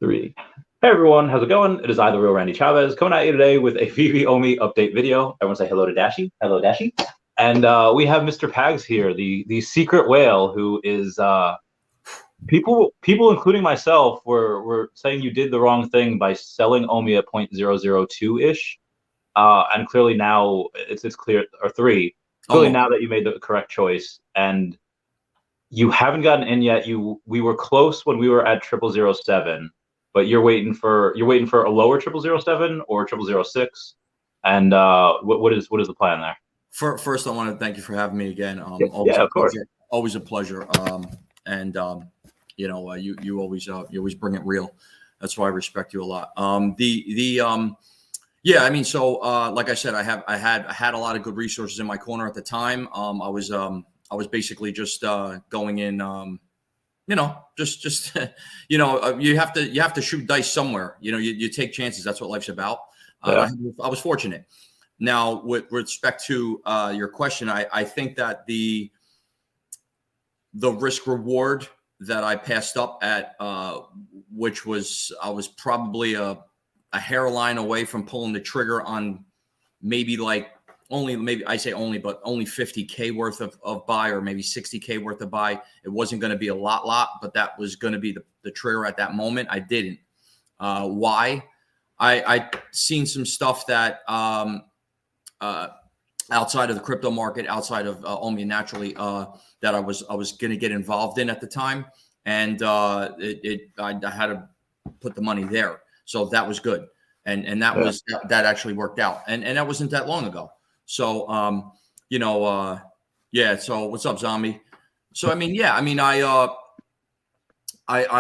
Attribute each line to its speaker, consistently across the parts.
Speaker 1: Three. Hey everyone, how's it going? It is I, the real Randy Chavez, coming at you today with a Veve OMI update video. Everyone say hello to Dashi. Hello, Dashi. And we have Mr. Pags here, the secret whale, who is people including myself were saying you did the wrong thing by selling OMI at 0.002 ish, and clearly now it's clear, or three. Clearly now that you made the correct choice, and you haven't gotten in yet. We were close when we were at 0007. But you're waiting for a lower 0007 or 0006, and what is the plan there?
Speaker 2: First, I want to thank you for having me again.
Speaker 1: Yeah, of course.
Speaker 2: Always a pleasure. You always bring it real. That's why I respect you a lot. Yeah, I mean, so like I said, I had a lot of good resources in my corner at the time. I was basically just going in. Just you have to shoot dice somewhere. You take chances. That's what life's about. I was fortunate. Now, with respect to your question, I think that the risk reward that I passed up at, which was I was probably a hairline away from pulling the trigger on maybe only 50K worth of buy, or maybe 60K worth of buy. It wasn't going to be a lot, but that was going to be the trigger at that moment. I didn't. Why? I seen some stuff that outside of the crypto market, outside of OMI naturally, that I was going to get involved in at the time, and I had to put the money there, so that was good, and that actually worked out, and that wasn't that long ago. So, yeah. So what's up, Zombie? So, I mean, yeah, I mean, I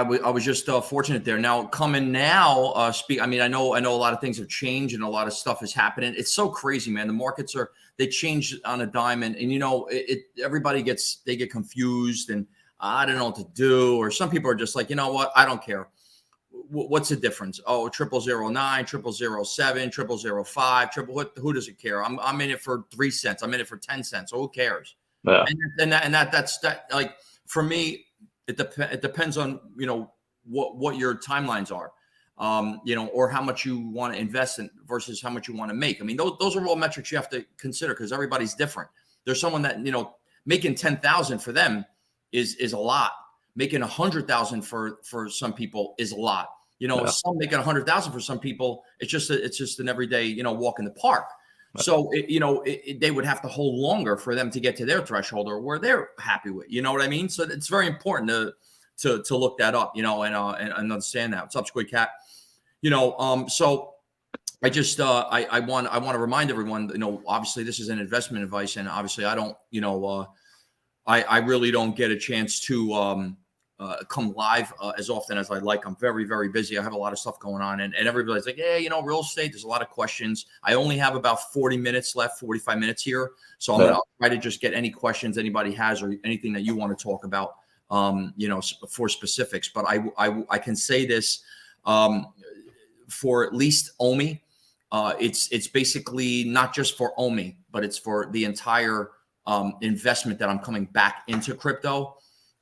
Speaker 2: was just fortunate there. Now coming now, I mean, I know a lot of things have changed and a lot of stuff is happening. It's so crazy, man. The markets they change on a dime, and everybody get confused, and I don't know what to do. Or some people are just like, you know what? I don't care. What's the difference? Oh, 0009, 0007, 0005, who does it care? I'm in it for 3 cents. I'm in it for 10 cents. So who cares?
Speaker 1: Yeah.
Speaker 2: That's like, for me, it depends on, what your timelines are, or how much you want to invest in versus how much you want to make. I mean, those are all metrics you have to consider, because everybody's different. There's someone that, making 10,000 for them is a lot. Making 100,000 for some people is a lot. Some making 100,000 for some people, it's just an everyday, walk in the park. So they would have to hold longer for them to get to their threshold or where they're happy with. You know what I mean? So it's very important to look that up, and understand that. What's up, Squid Cat? So I just I want to remind everyone, obviously this is an investment advice, and obviously I don't, I really don't get a chance to come live as often as I'd like. I'm very, very busy. I have a lot of stuff going on, and everybody's like, yeah, real estate, there's a lot of questions. I only have about 40 minutes left, 45 minutes here. So I'll try to just get any questions anybody has, or anything that you want to talk about, for specifics. But I can say this, for at least OMI, it's basically not just for OMI, but it's for the entire investment that I'm coming back into crypto.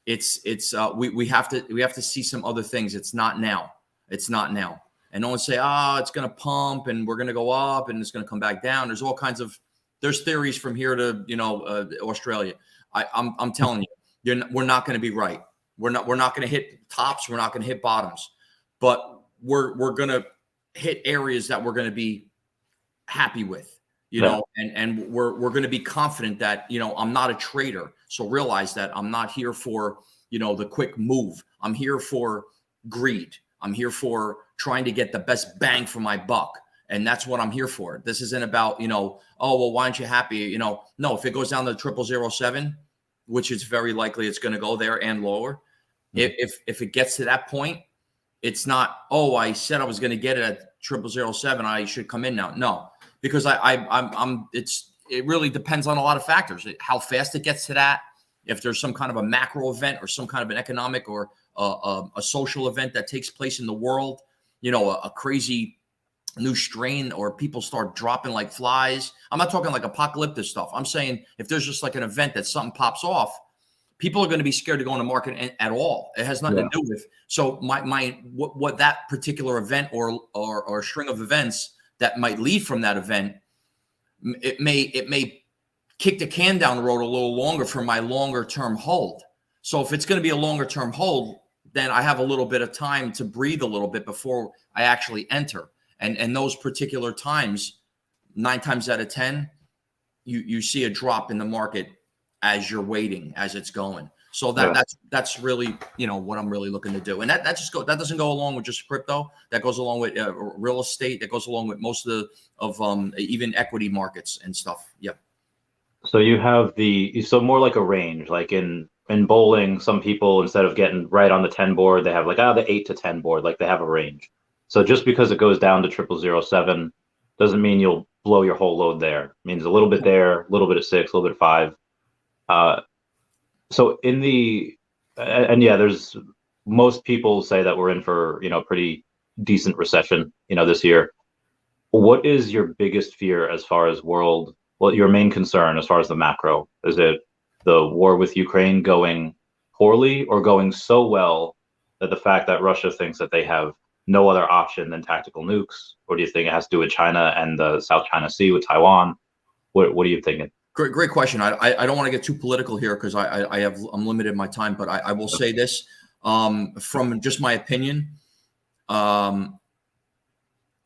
Speaker 2: We have to see some other things. It's not now. And no one say, it's going to pump and we're going to go up and it's going to come back down. There's all kinds of, there's theories from here to, Australia. I'm telling you, we're not going to be right. We're not going to hit tops. We're not going to hit bottoms, but we're going to hit areas that we're going to be happy with. And we're going to be confident that, I'm not a trader. So realize that I'm not here for, the quick move. I'm here for greed. I'm here for trying to get the best bang for my buck. And that's what I'm here for. This isn't about, oh, well, why aren't you happy? No, if it goes down to 0007, which is very likely it's going to go there and lower. Mm-hmm. If it gets to that point, it's not, I said I was going to get it at 0007. I should come in now. No. Because it really depends on a lot of factors. How fast it gets to that, if there's some kind of a macro event or some kind of an economic or a social event that takes place in the world, a crazy new strain, or people start dropping like flies. I'm not talking like apocalyptic stuff. I'm saying if there's just like an event that something pops off, people are going to be scared to go in the market at all. It has nothing to do with. So what that particular event or string of events that might lead from that event, it may kick the can down the road a little longer for my longer term hold. So if it's going to be a longer term hold, then I have a little bit of time to breathe a little bit before I actually enter. And those particular times, 9 times out of 10, you see a drop in the market as you're waiting, as it's going. So that's really, what I'm really looking to do. And that doesn't go along with just crypto. That goes along with real estate. That goes along with most of even equity markets and stuff. Yep.
Speaker 1: So you have more like a range, like in bowling, some people, instead of getting right on the 10 board, they have like the 8 to 10 board, like they have a range. So just because it goes down to 0007 doesn't mean you'll blow your whole load there. It means a little bit there, a little bit at 6, a little bit at 5. So there's most people say that we're in for, pretty decent recession, this year. What is your biggest fear as far as your main concern as far as the macro? Is it the war with Ukraine going poorly or going so well that the fact that Russia thinks that they have no other option than tactical nukes? Or do you think it has to do with China and the South China Sea with Taiwan? What are you thinking?
Speaker 2: Great question. I don't want to get too political here because I'm limited in my time, but I will say this from just my opinion. Things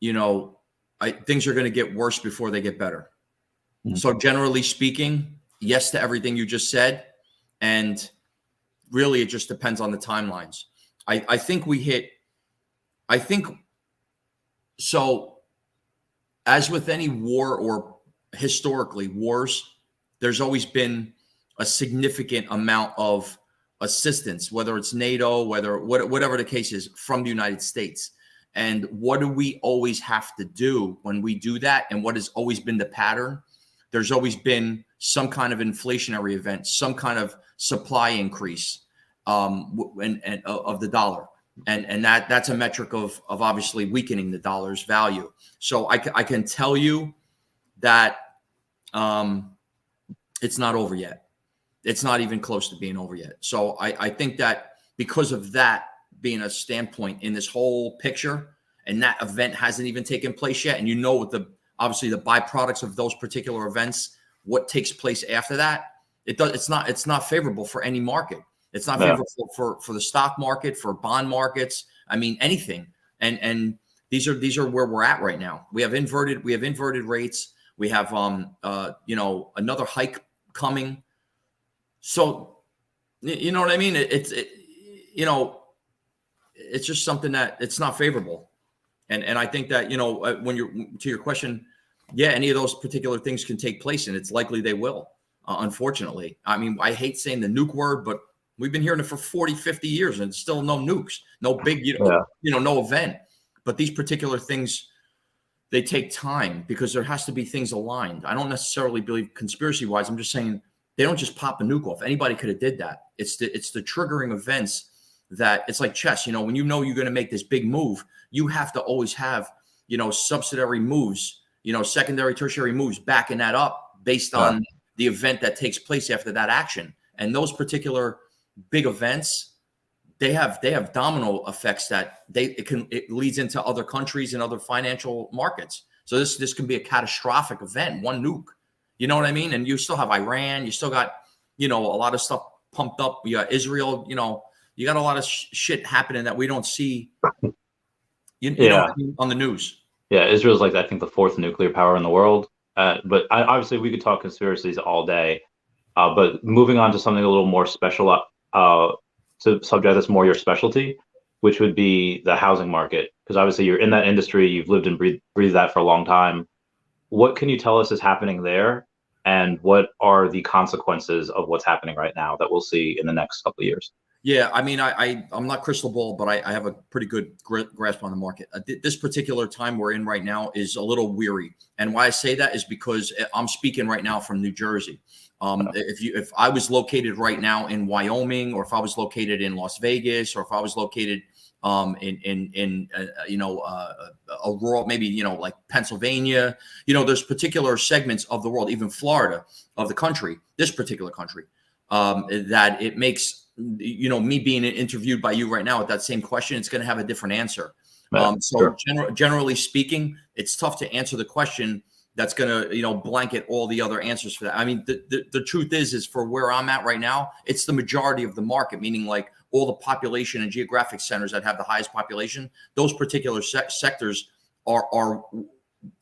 Speaker 2: are going to get worse before they get better. Mm-hmm. So generally speaking, yes to everything you just said, and really it just depends on the timelines. I think so. As with any war or historically wars, there's always been a significant amount of assistance, whether it's NATO, whatever the case is, from the United States. And what do we always have to do when we do that? And what has always been the pattern? There's always been some kind of inflationary event, some kind of supply increase of the dollar. And that's a metric of obviously weakening the dollar's value. So I can tell you that it's not over yet. It's not even close to being over yet. So I think that because of that being a standpoint in this whole picture, and that event hasn't even taken place yet, and what obviously the byproducts of those particular events, what takes place after that, it's not favorable for any market. It's not favorable for the stock market, for bond markets. I mean, anything. And these are where we're at right now. We have inverted rates. We have another hike coming. So you know what I mean? It's just something that it's not favorable. And I think that, when you're to your question, any of those particular things can take place, and it's likely they will, unfortunately. I mean, I hate saying the nuke word, but we've been hearing it for 40, 50 years and still no nukes, no big, no event. But these particular things, they take time because there has to be things aligned. I don't necessarily believe conspiracy wise. I'm just saying they don't just pop a nuke off. Anybody could have did that. It's the triggering events that it's like chess. When you're going to make this big move, you have to always have, subsidiary moves, secondary, tertiary moves backing that up based on the event that takes place after that action. And those particular big events, they have domino effects that it leads into other countries and other financial markets. So this can be a catastrophic event, one nuke. You know what I mean? And you still have Iran, you still got, a lot of stuff pumped up. You got Israel, you got a lot of shit happening that we don't see on the news. Yeah,
Speaker 1: Israel's I think the 4th nuclear power in the world. But obviously we could talk conspiracies all day. But moving on to something a little more special, to subject that's more your specialty, which would be the housing market. Because obviously you're in that industry, you've lived and breathed that for a long time. What can you tell us is happening there? And what are the consequences of what's happening right now that we'll see in the next couple of years?
Speaker 2: Yeah, I mean, I'm not crystal ball, but I have a pretty good grasp on the market. This particular time we're in right now is a little weary. And why I say that is because I'm speaking right now from New Jersey. If I was located right now in Wyoming, or if I was located in Las Vegas, or if I was located in a rural, maybe, like Pennsylvania, there's particular segments of the world, even Florida, of the country, this particular country, that it makes, me being interviewed by you right now with that same question, it's going to have a different answer. Generally speaking, it's tough to answer the question that's going to, blanket all the other answers for that. I mean, the truth is for where I'm at right now, it's the majority of the market, meaning like all the population and geographic centers that have the highest population, those particular sectors are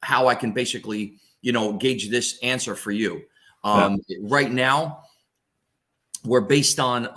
Speaker 2: how I can basically, gauge this answer for you. Right now, we're based on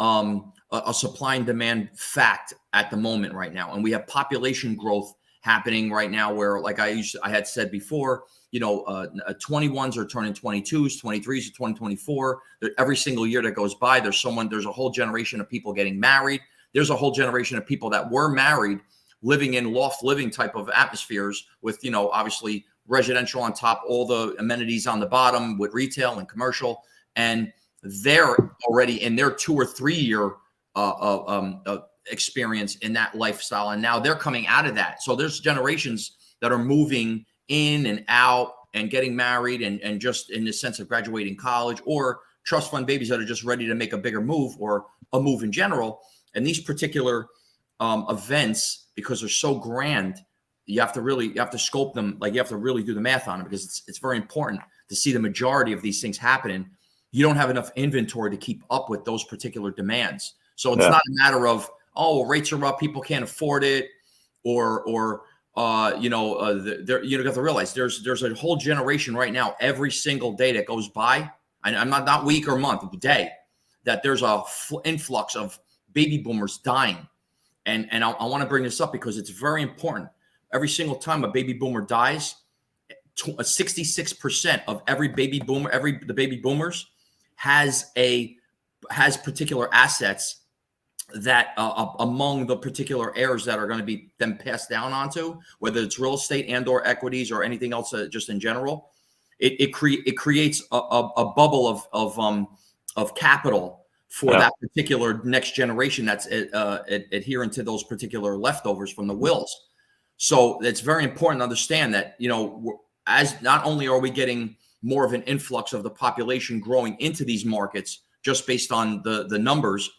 Speaker 2: a supply and demand fact at the moment right now. And we have population growth happening right now where, like I had said before, 21s are turning 22s, 23s are 2024. Every single year that goes by, there's a whole generation of people getting married. There's a whole generation of people that were married living in loft living type of atmospheres with, obviously residential on top, all the amenities on the bottom with retail and commercial. And they're already in their 2 or 3 year experience in that lifestyle. And now they're coming out of that. So there's generations that are moving in and out and getting married and just in the sense of graduating college, or trust fund babies that are just ready to make a bigger move or a move in general. And these particular events, because they're so grand, you have to scope them. Like you have to really do the math on them, because it's very important to see the majority of these things happening. You don't have enough inventory to keep up with those particular demands. So it's not a matter of, rates are up, people can't afford it, or you have to realize there's a whole generation right now, every single day that goes by, and I'm not week or month, day, that there's a influx of baby boomers dying. And I want to bring this up because it's very important. Every single time a baby boomer dies, 66% of every baby boomer, the baby boomers has particular assets that among the particular heirs that are going to be then passed down onto, whether it's real estate and or equities or anything else, just in general, it creates a bubble of capital for that particular next generation that's adherent to those particular leftovers from the wills. So it's very important to understand that, as not only are we getting more of an influx of the population growing into these markets just based on the numbers,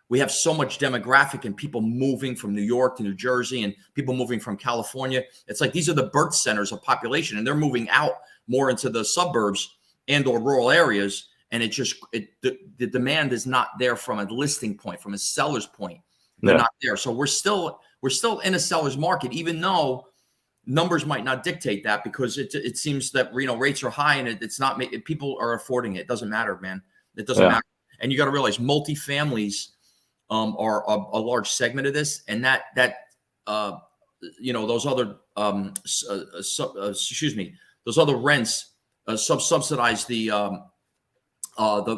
Speaker 2: we have so much demographic and people moving from New York to New Jersey and people moving from California. It's like these are the birth centers of population, and they're moving out more into the suburbs and or rural areas. And the demand is not there from a listing point, from a seller's point. They're not there. So we're still in a seller's market, even though numbers might not dictate that, because it seems that rates are high and it's not, people are affording it. It doesn't matter, man. It doesn't matter. And you got to realize multifamilies are a large segment of this, and that those other those other rents subsidize the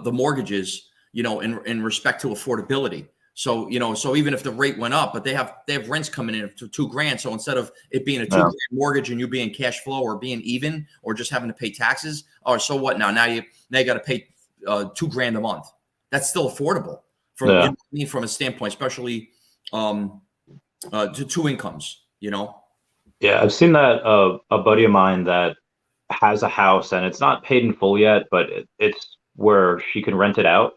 Speaker 2: mortgages, in respect to affordability. So, so even if the rate went up, but they have rents coming in to $2,000. So instead of it being a $2,000 mortgage and you being cash flow or being even, or just having to pay taxes, or so what now you got to pay $2,000 a month. That's still affordable from a standpoint, especially to two incomes,
Speaker 1: Yeah, I've seen that a buddy of mine that has a house and it's not paid in full yet, but it's where she can rent it out,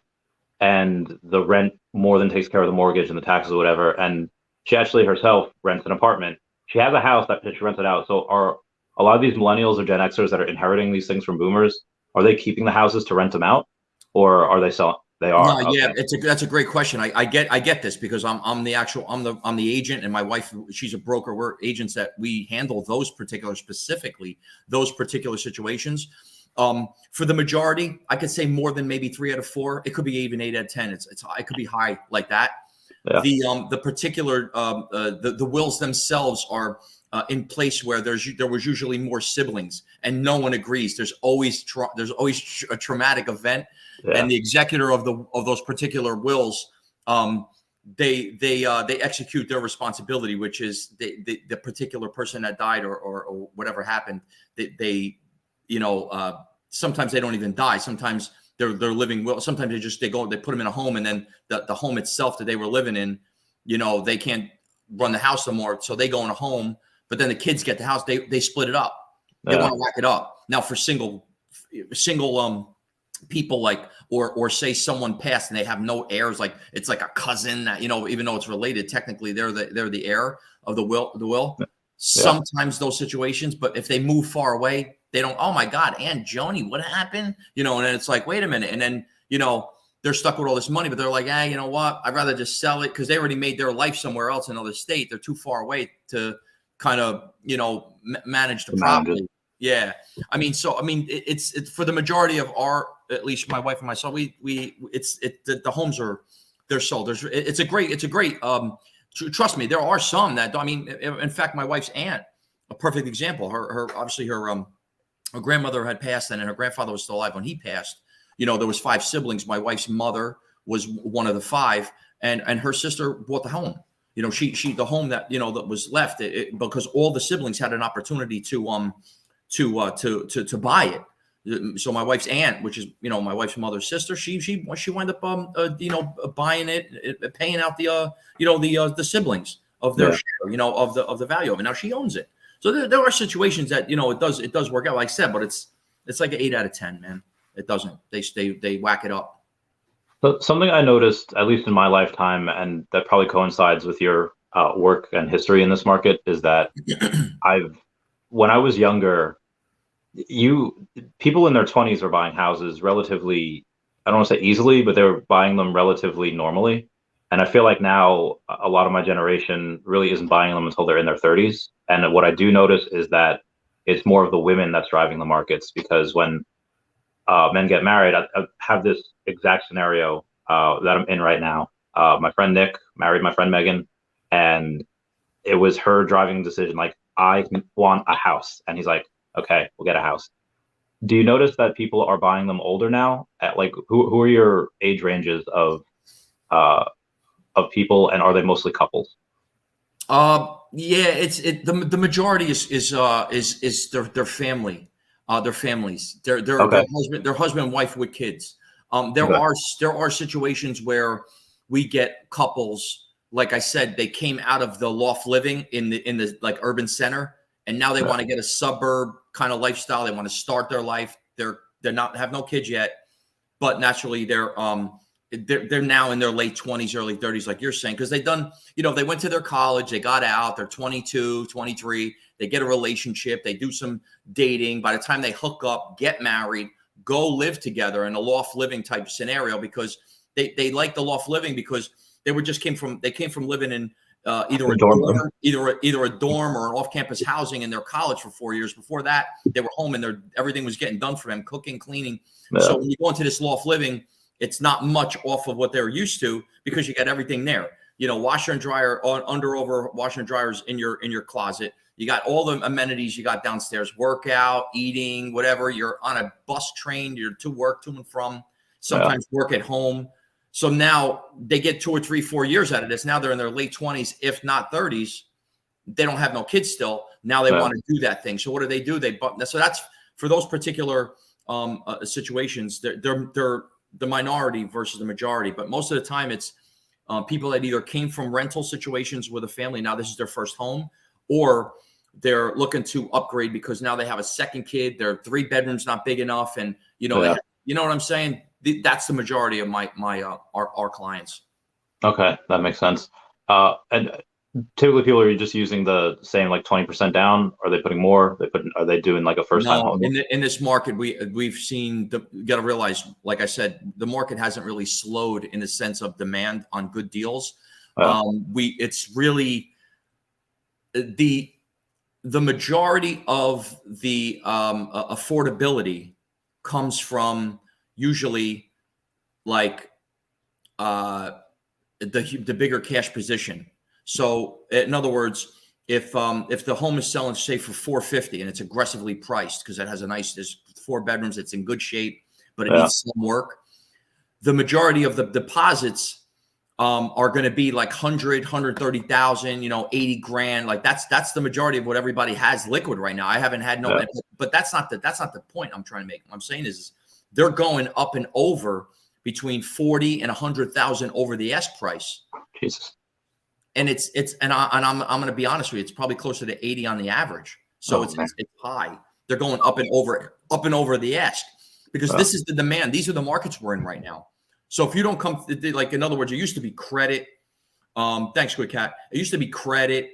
Speaker 1: and the rent more than takes care of the mortgage and the taxes or whatever. And she actually herself rents an apartment. She has a house that she rents it out. So are a lot of these millennials or Gen Xers that are inheriting these things from boomers, are they keeping the houses to rent them out, or are they selling? They are.
Speaker 2: No, yeah, that's a great question. I get this because I'm the agent, and my wife, she's a broker. We're agents that we handle those particular situations. For the majority, I could say more than maybe 3 out of 4. It could be even 8 out of 10. It could be high like that. Yeah. The particular the wills themselves are in place where there was usually more siblings, and no one agrees. There's always a traumatic event, and the executor of those particular wills, they execute their responsibility, which is the particular person that died or whatever happened. They sometimes they don't even die. Sometimes they're living well. Sometimes they put them in a home, and then the home itself that they were living in, they can't run the house no more, so they go in a home. But then the kids get the house. They split it up. They want to rack it up. Now for single people like, or say someone passed and they have no heirs, like it's like a cousin that, you know, even though it's related, technically they're the heir of the will. Sometimes those situations, but if they move far away, they don't, oh my God, Aunt Joni, what happened? You know, and then it's like, wait a minute. And then, you know, they're stuck with all this money, but they're like, you know what? I'd rather just sell it because they already made their life somewhere else in another state. They're too far away to kind of, you know, manage the property. Yeah. I mean, it's for the majority of our, at least my wife and myself, the homes they're sold. It's a great, trust me, there are some that, I mean, in fact, my wife's aunt, a perfect example, obviously her grandmother had passed and her grandfather was still alive when he passed. You know, there was 5 siblings. My wife's mother was one of the 5 and her sister bought the home. You know, the home that, you know, that was left because all the siblings had an opportunity to buy it. So my wife's aunt, which is, you know, my wife's mother's sister, she wound up you know, buying it, paying out the you know, the siblings of their share, you know, of the value of it. Now she owns it. So there are situations that, you know, it does work out, like I said, but it's like an 8 out of 10, man. It doesn't. They whack it up.
Speaker 1: So something I noticed, at least in my lifetime, and that probably coincides with your work and history in this market, is that when I was younger, people in their 20s were buying houses relatively, I don't want to say easily, but they were buying them relatively normally. And I feel like now a lot of my generation really isn't buying them until they're in their 30s. And what I do notice is that it's more of the women that's driving the markets, because when men get married, I have this exact scenario that I'm in right now. My friend Nick married my friend Megan, and it was her driving decision. Like, I want a house. And he's like, okay, we'll get a house. Do you notice that people are buying them older now? At like, who are your age ranges of people, and are they mostly couples?
Speaker 2: Yeah, the majority is their family, their families, their husband and wife with kids. There are situations where we get couples, like I said, they came out of the loft living in the like urban center, and now they want to get a suburb kind of lifestyle. They want to start their life. They're not have no kids yet, but naturally they're now in their late 20s, early 30s, like you're saying, because they've done, you know, they went to their college, they got out, they're 22, 23, they get a relationship, they do some dating. By the time they hook up, get married, go live together in a loft living type scenario, because they like the loft living because they came from living in either a dorm or an off-campus housing in their college for 4 years. Before that, they were home and everything was getting done for them, cooking, cleaning. Yeah. So when you go into this loft living, it's not much off of what they're used to, because you got everything there. You know, washer and dryer, over washer and dryers in your closet. You got all the amenities you got downstairs, workout, eating, whatever. You're on a bus, train, you're to work, to and from, sometimes work at home. So now they get 2 or 3, 4 years out of this. Now they're in their late 20s, if not 30s. They don't have no kids still. Now they want to do that thing. So what do? So that's for those particular situations. They're the minority versus the majority. But most of the time it's people that either came from rental situations with a family, now this is their first home, or they're looking to upgrade because now they have a second kid. Their 3 bedrooms not big enough, and you know what I'm saying. That's the majority of our clients. Okay,
Speaker 1: that makes sense. And typically people are just using the same like 20% down. Are they putting more? Are they doing like a first time home?
Speaker 2: In this market, we've seen you got to realize, like I said, the market hasn't really slowed in the sense of demand on good deals. It's really the majority of the affordability comes from usually like the bigger cash position. So in other words, if the home is selling, say, for $450 and it's aggressively priced because it has there's 4 bedrooms, it's in good shape, but it needs some work, the majority of the deposits are going to be like 130,000, 80 grand. Like that's the majority of what everybody has liquid right now. I haven't had but that's not the point I'm trying to make. What I'm saying is they're going up and over between 40 and 100,000 over the S price.
Speaker 1: Jesus.
Speaker 2: And I'm going to be honest with you, it's probably closer to 80 on the average. So it's high. They're going up and over the ask because this is the demand. These are the markets we're in right now. So if you don't come, like, in other words, it used to be credit. Thanks, Good Cat. It used to be credit.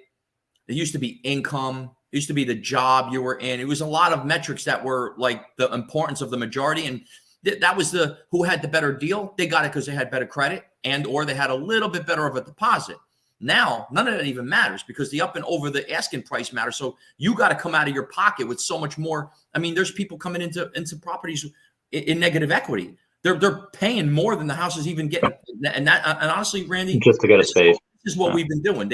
Speaker 2: It used to be income. It used to be the job you were in. It was a lot of metrics that were like the importance of the majority. And that was the who had the better deal. They got it because they had better credit and or they had a little bit better of a deposit. Now, none of that even matters because the up and over the asking price matters. So you got to come out of your pocket with so much more. I mean, there's people coming into properties in negative equity. They're paying more than the house is even getting. And honestly, Randy,
Speaker 1: just to get a space.
Speaker 2: This is what we've been doing.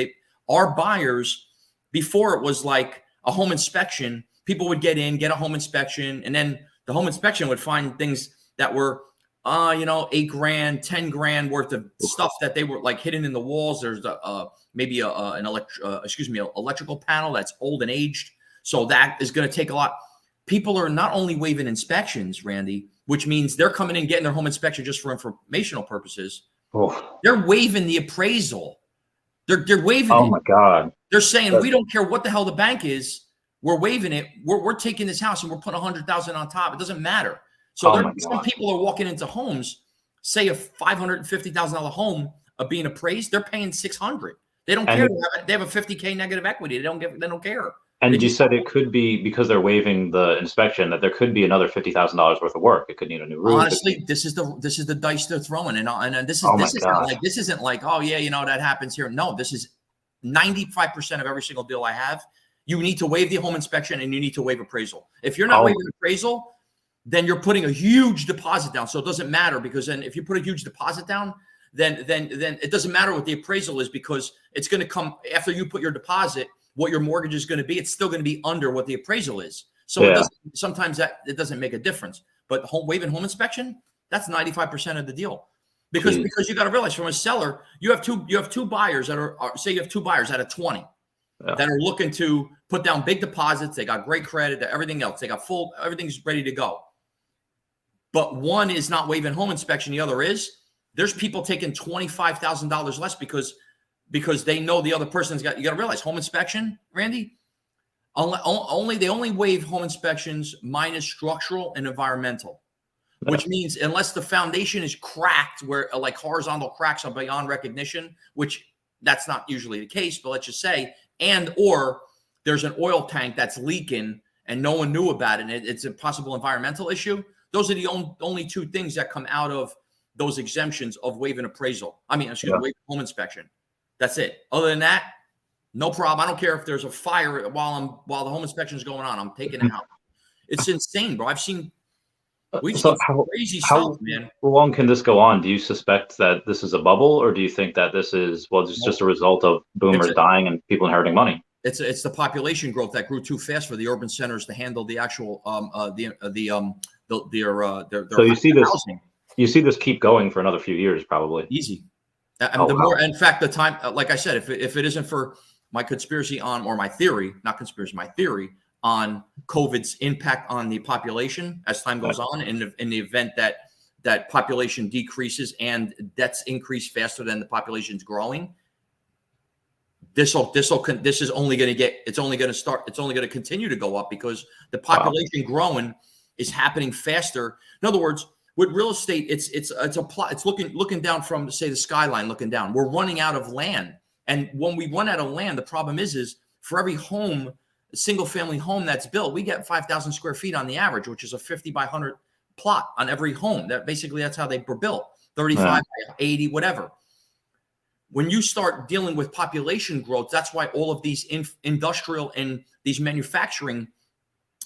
Speaker 2: Our buyers, before it was like a home inspection, people would get in, get a home inspection, and then the home inspection would find things that were $8 grand, 10 grand worth of stuff that they were like hidden in the walls. There's maybe an electrical panel that's old and aged. So that is going to take a lot. People are not only waiving inspections, Randy, which means they're coming in, getting their home inspection just for informational purposes. Oh. They're waiving the appraisal. They're waiving it.
Speaker 1: Oh my God.
Speaker 2: They're saying, we don't care what the hell the bank is. We're waiving it. We're taking this house and we're putting 100,000 on top. It doesn't matter. So some people are walking into homes, say a $550,000 home of being appraised, they're paying $600,000. They don't care. They have a $50K negative equity. They don't care.
Speaker 1: And you said it could be because they're waiving the inspection that there could be another $50,000 worth of work. It could need a new roof.
Speaker 2: Honestly, this is the dice they're throwing, and this isn't like oh yeah, that happens here. No, this is 95% of every single deal I have. You need to waive the home inspection and you need to waive appraisal. If you're not waiving appraisal, then you're putting a huge deposit down. So it doesn't matter because then if you put a huge deposit down, then it doesn't matter what the appraisal is because it's going to come after you put your deposit. What your mortgage is going to be, it's still going to be under what the appraisal is. So sometimes it doesn't make a difference. But waiving home inspection, that's 95% of the deal. Because you got to realize from a seller, you have two buyers that are say you have two buyers out of 20 that are looking to put down big deposits. They got great credit, everything else. They got everything's ready to go. But one is not waiving home inspection. The other is. There's people taking $25,000 less because they know the other person's got. You got to realize home inspection, Randy. They only waive home inspections minus structural and environmental, which means unless the foundation is cracked, where like horizontal cracks are beyond recognition, which that's not usually the case, but let's just say, and or there's an oil tank that's leaking and no one knew about it, and it's a possible environmental issue. Those are the only two things that come out of those exemptions of waiving appraisal. Waiving home inspection. That's it. Other than that, no problem. I don't care if there's a fire while the home inspection is going on. I'm taking it out. It's insane, bro. We've seen crazy stuff, man.
Speaker 1: How long can this go on? Do you suspect that this is a bubble, or do you think that this is just a result of boomers dying and people inheriting money?
Speaker 2: It's the population growth that grew too fast for the urban centers to handle the actual
Speaker 1: So you see this keep going for another few years, probably.
Speaker 2: Easy. In fact, the time, like I said, if it isn't for my conspiracy my theory on COVID's impact on the population as time goes on, in the event that population decreases and deaths increase faster than the population's growing, it's only going to continue to go up because the population growing is happening faster. In other words, with real estate, it's looking down from, say, the skyline looking down. We're running out of land. And when we run out of land, the problem is for every home, a single family home that's built, we get 5,000 square feet on the average, which is a 50 by 100 plot on every home. That's how they were built, 35 by 80, whatever. When you start dealing with population growth, that's why all of these industrial and these manufacturing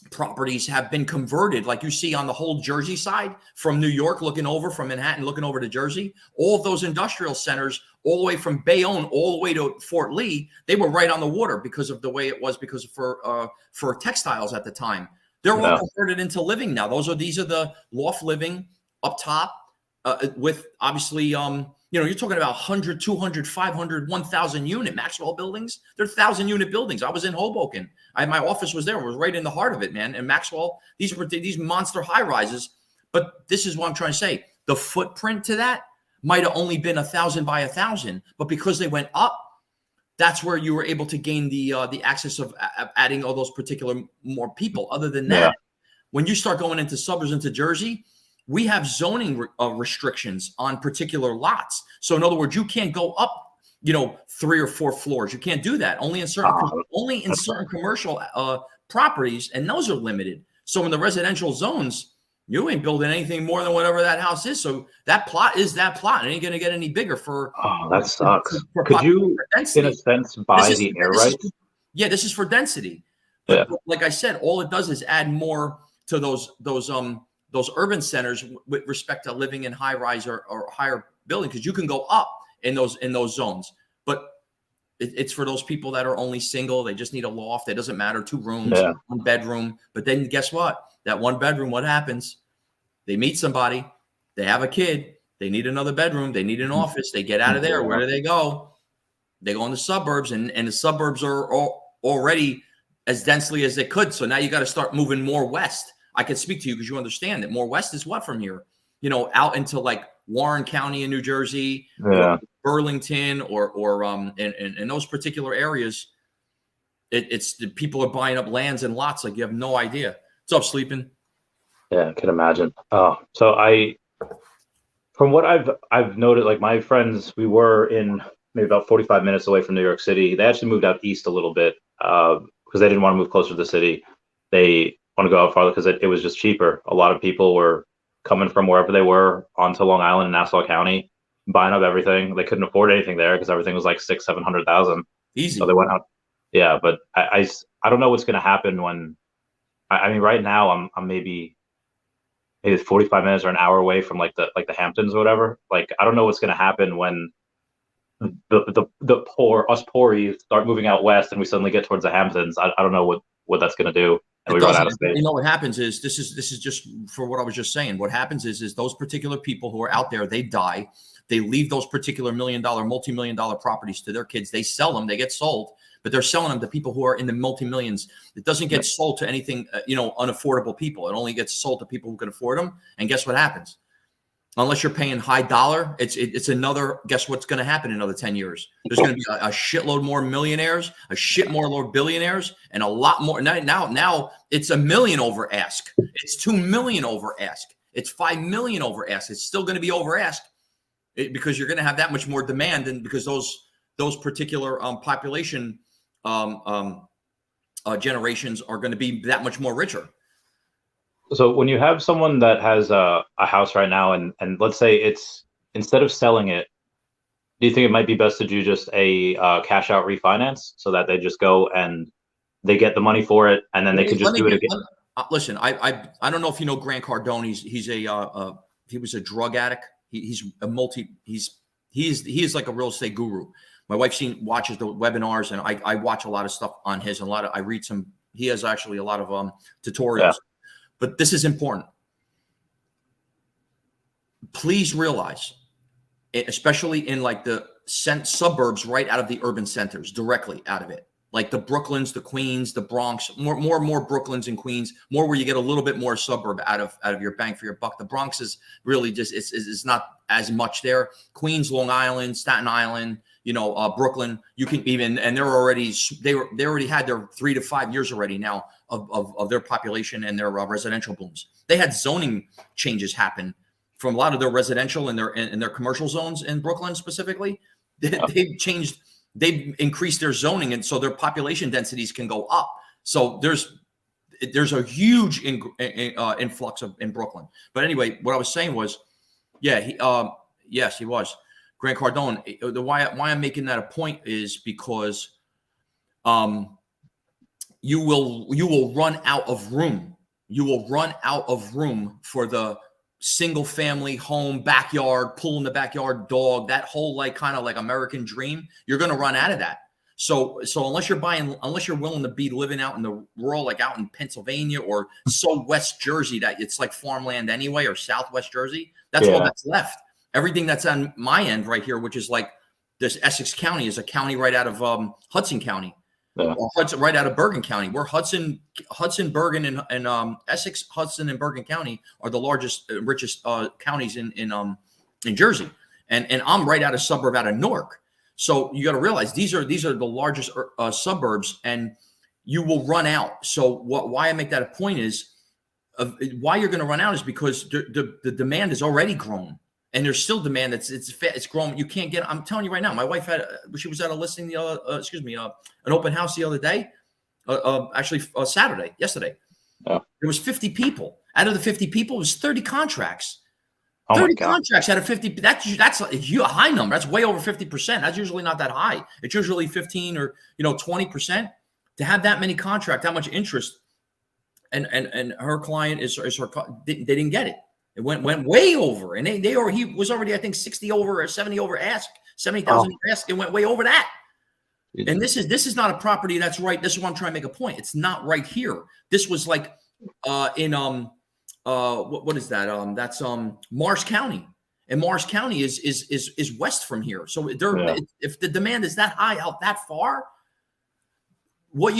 Speaker 2: properties have been converted, like you see on the whole Jersey side from New York, looking over from Manhattan, looking over to Jersey. All of those industrial centers, all the way from Bayonne, all the way to Fort Lee, they were right on the water because of the way it was, because for textiles at the time. They're all converted into living now. These are the loft living up top with obviously, you're talking about 100, 200, 500, 1,000 unit Maxwell buildings. They're 1,000 unit buildings. I was in Hoboken. My office was there. It was right in the heart of it, man. And Maxwell, these were these monster high rises. But this is what I'm trying to say. The footprint to that might have only been 1,000 by 1,000, but because they went up, that's where you were able to gain the access of adding all those particular more people. Other than that, when you start going into suburbs into Jersey, we have zoning restrictions on particular lots. So in other words, you can't go up, 3 or 4 floors. You can't do that. Only in certain commercial properties, and those are limited. So in the residential zones, you ain't building anything more than whatever that house is. So that plot is that plot. It ain't going to get any bigger for.
Speaker 1: Oh, that sucks. Could you, in a sense, buy the air rights?
Speaker 2: Yeah, this is for density. But like I said, all it does is add more to those urban centers with respect to living in high rise or higher buildings, because you can go up in those zones. But it's for those people that are only single. They just need a loft. It doesn't matter. 2 rooms, 1 bedroom. But then guess what? That 1 bedroom, what happens? They meet somebody. They have a kid. They need another bedroom. They need an office. They get out of there. Where do they go? They go in the suburbs, and the suburbs are already as densely as they could. So now you got to start moving more west. I can speak to you because you understand that more west is what from here, out into like Warren County in New Jersey, or Burlington, or in those particular areas. It's the people are buying up lands and lots like you have no idea. What's up, Sleeping?
Speaker 1: Yeah, I can imagine. Oh, so from what I've noted, like my friends, we were in maybe about 45 minutes away from New York City. They actually moved out east a little bit because they didn't want to move closer to the city. They want to go out farther because it was just cheaper. A lot of people were coming from wherever they were onto Long Island and Nassau County, buying up everything. They couldn't afford anything there because everything was like $600,000-700,000.
Speaker 2: Easy.
Speaker 1: So they went out. Yeah, but I don't know what's going to happen when. I mean, right now I'm maybe 45 minutes or an hour away from like the Hamptons or whatever. Like, I don't know what's going to happen when the us poories start moving out west and we suddenly get towards the Hamptons. I don't know what that's going to do. And we run out of space.
Speaker 2: What happens is this is just for what I was just saying. What happens is those particular people who are out there, they die. They leave those particular multi-million-dollar properties to their kids. They sell them. They get sold. But they're selling them to people who are in the multi-millions. It doesn't get sold to anything, unaffordable people. It only gets sold to people who can afford them. And guess what happens? Unless you're paying high dollar, it's another, guess what's going to happen in another 10 years? There's going to be a shitload more millionaires, a shit more billionaires, and a lot more. Now it's $1 million over ask. It's $2 million over ask. It's $5 million over ask. It's still going to be over ask because you're going to have that much more demand, and because those particular population generations are going to be that much more richer.
Speaker 1: So when you have someone that has a house right now, and let's say it's, instead of selling it, do you think it might be best to do just a cash out refinance so that they just go and they get the money for it and then they could just do it again?
Speaker 2: Listen, I don't know if you know Grant Cardone. He was a drug addict. He is like a real estate guru. My wife watches the webinars, and I watch a lot of stuff on his, and I read some. He has actually a lot of tutorials. Yeah. But this is important. Please realize, especially in like the suburbs right out of the urban centers, directly out of it, like the Brooklyns, the Queens, the Bronx, more Brooklyns and Queens, more where you get a little bit more suburb out of your bang for your buck. The Bronx is really just it's not as much there. Queens, Long Island, Staten Island, Brooklyn, you can even, and they already had their 3 to 5 years already now of their population and their residential booms. They had zoning changes happen from a lot of their residential and their commercial zones in Brooklyn specifically. They've increased their zoning, and so their population densities can go up. So there's a huge influx in Brooklyn. But anyway, what I was saying was, yes, he was. Grant Cardone. Why I'm making that a point is because you will run out of room. You will run out of room for the single family home, backyard, pool in the backyard, dog, that whole kind of American dream. You're going to run out of that. So unless you're willing to be living out in the rural, like out in Pennsylvania or so West Jersey that it's like farmland anyway, or Southwest Jersey, that's all that's left. Everything that's on my end right here, which is like this Essex County, is a county right out of Hudson County, or Hudson, right out of Bergen County. Where Hudson, Bergen, and Essex, Hudson, and Bergen County are the largest, richest counties in Jersey, and I'm right out of suburb out of Newark. So you got to realize these are the largest suburbs, and you will run out. So why I make that a point is, why you're going to run out is because the demand is already grown, and there's still demand it's grown. You can't get. I'm telling you right now, my wife she was at a listing an open house the other day, actually yesterday.
Speaker 1: Oh.
Speaker 2: There was 50 people. Out of the 50 people, it was 30 contracts.
Speaker 1: Oh
Speaker 2: 30 contracts out of 50. That's a high number. That's way over 50%. That's usually not that high. It's usually 15 or 20%. To have that many contracts, that much interest, and her client they didn't get it. It went way over, and he was already, I think, 60 over or 70 over ask, 70,000 ask. It went way over that. And this is not a property that's right. This is what I'm trying to make a point. It's not right here. This was like in what is that? That's Marsh County, and Marsh County is west from here. So if the demand is that high out that far, what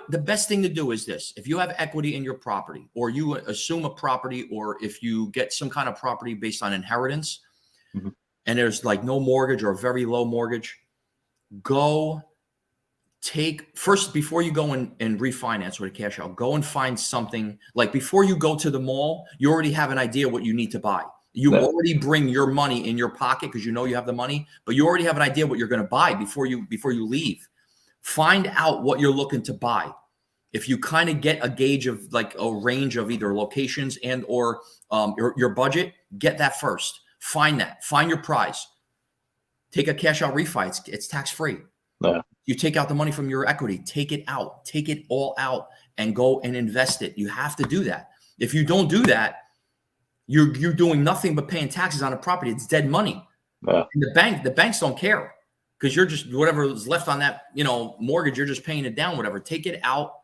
Speaker 2: the best thing to do is this: if you have equity in your property, or you assume a property, or if you get some kind of property based on inheritance, and there's like no mortgage or very low mortgage, go first before you go and refinance with a cash out. Go and find something like before you go to the mall. You already have an idea what you need to buy. You already bring your money in your pocket because you know you have the money, but you already have an idea what you're going to buy before you leave. Find out what you're looking to buy. If you kind of get a gauge of like a range of either locations and or your budget, get that first. Find your prize. Take a cash out refi. It's tax free.
Speaker 1: Yeah.
Speaker 2: You take out the money from your equity, take it all out and go and invest it. You have to do that. If you don't do that, you're doing nothing but paying taxes on a property. It's dead money.
Speaker 1: Yeah.
Speaker 2: And the banks don't care because you're just whatever is left on that, mortgage, you're just paying it down, whatever. Take it out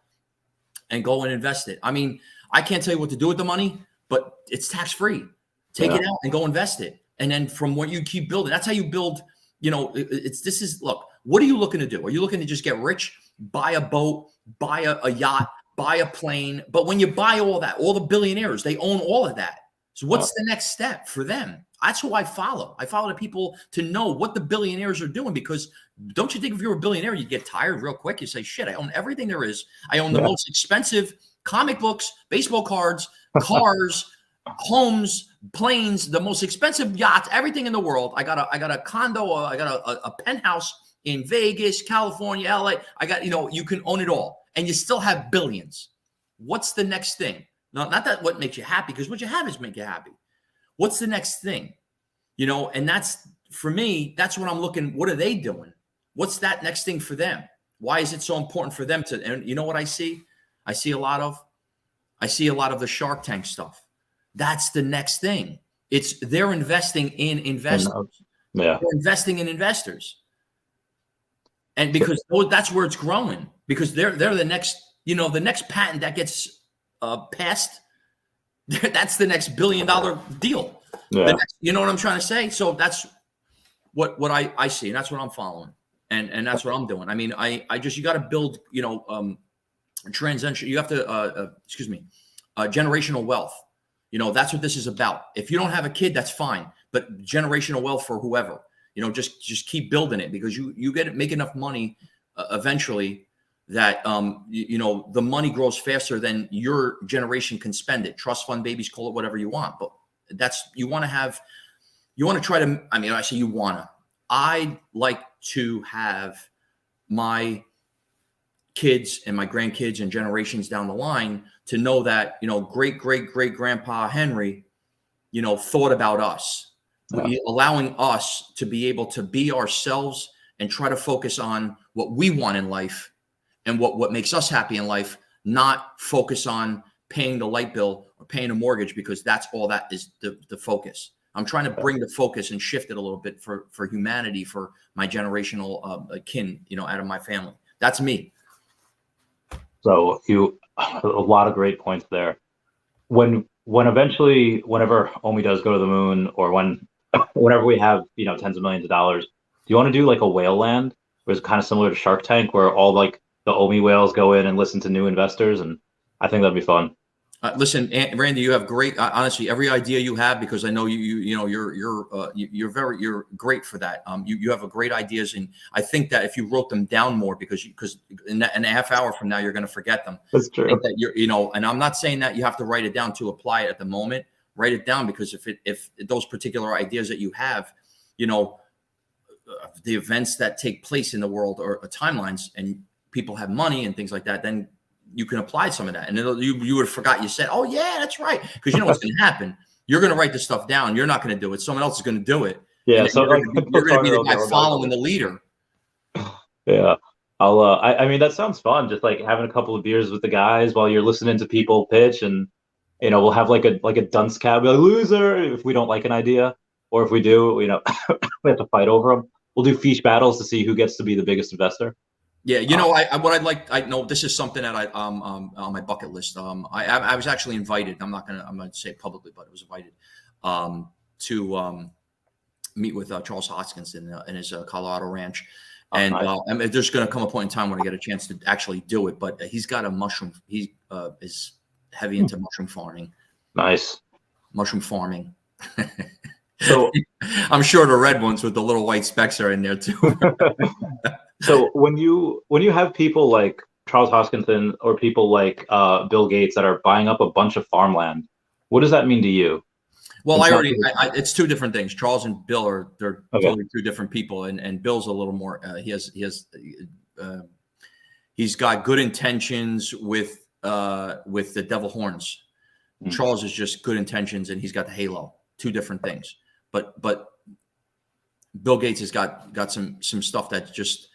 Speaker 2: and go and invest it. I mean, I can't tell you what to do with the money, but it's tax free. Take it out and go invest it. And then from what you keep building, that's how you build, look, what are you looking to do? Are you looking to just get rich, buy a boat, buy a yacht, buy a plane? But when you buy all that, all the billionaires, they own all of that. So what's the next step for them? That's who I follow. I follow the people to know what the billionaires are doing, because don't you think if you're a billionaire, you get tired real quick? You say, shit, I own everything there is. I own the most expensive comic books, baseball cards, cars, homes, planes, the most expensive yachts, everything in the world. I got a condo, I got a penthouse in Vegas, California, LA. I got, you can own it all and you still have billions. What's the next thing? Not that what makes you happy, because what you have is make you happy. What's the next thing? And that's, for me, that's what I'm looking. What are they doing? What's that next thing for them? Why is it so important for them to, and you know what I see? I see a lot of the Shark Tank stuff. That's the next thing. They're investing in investors.
Speaker 1: Yeah.
Speaker 2: They're investing in investors. And because that's where it's growing, because they're the next, the next patent that gets passed, that's the next $1 billion deal.
Speaker 1: Yeah.
Speaker 2: You know what I'm trying to say? So that's what I see, and that's what I'm following, and that's what I'm doing. I mean, you got to build, transition. You have to, generational wealth. That's what this is about. If you don't have a kid, that's fine, but generational wealth for whoever. Just keep building it, because you make enough money eventually that the money grows faster than your generation can spend it. Trust fund babies, call it whatever you want, but I'd like to have my kids and my grandkids and generations down the line to know that great grandpa Henry thought about us. Allowing us to be able to be ourselves and try to focus on what we want in life and what makes us happy in life, not focus on paying the light bill or paying a mortgage, because that's all that is the focus. I'm trying to bring the focus and shift it a little bit for humanity, for my generational kin, out of my family. That's me.
Speaker 1: So a lot of great points there. Whenever OMI does go to the moon, or whenever we have, tens of millions of dollars, do you want to do like a whale land, where it's kind of similar to Shark Tank, where all like the OMI whales go in and listen to new investors? And I think that'd be fun.
Speaker 2: Listen, Randy, you have great. Honestly, every idea you have, because I know you're great for that. You have a great ideas, and I think that if you wrote them down more, because in a half hour from now you're going to forget them.
Speaker 1: That's true.
Speaker 2: I think that and I'm not saying that you have to write it down to apply it at the moment. Write it down, because if those particular ideas that you have, the events that take place in the world or timelines, and people have money and things like that, then you can apply some of that, and you would have forgot you said, oh yeah, that's right, because you know what's going to happen. You're going to write this stuff down. You're not going to do it. Someone else is going to do it.
Speaker 1: Yeah, so
Speaker 2: you're going to be the guy following the leader.
Speaker 1: Yeah, I mean, that sounds fun. Just like having a couple of beers with the guys while you're listening to people pitch, and we'll have like a dunce cap, be like, loser if we don't like an idea, or if we do, we have to fight over them. We'll do Feesh battles to see who gets to be the biggest investor.
Speaker 2: Yeah, I know this is something that on my bucket list. I was actually invited. I'm not gonna say it publicly, but I was invited to meet with Charles Hoskinson in his Colorado ranch, and nice. I mean, there's gonna come a point in time when I get a chance to actually do it. But he's got a mushroom. He is heavy into mushroom farming.
Speaker 1: Nice.
Speaker 2: Mushroom farming.
Speaker 1: So
Speaker 2: I'm sure the red ones with the little white specks are in there too.
Speaker 1: So when you have people like Charles Hoskinson or people like Bill Gates that are buying up a bunch of farmland, what does that mean to you?
Speaker 2: Well, it's two different things. Charles and Bill they're totally two different people, and Bill's a little more. He's got good intentions with the devil horns. Mm-hmm. Charles is just good intentions, and he's got the halo. Two different things. But Bill Gates has got some stuff that's just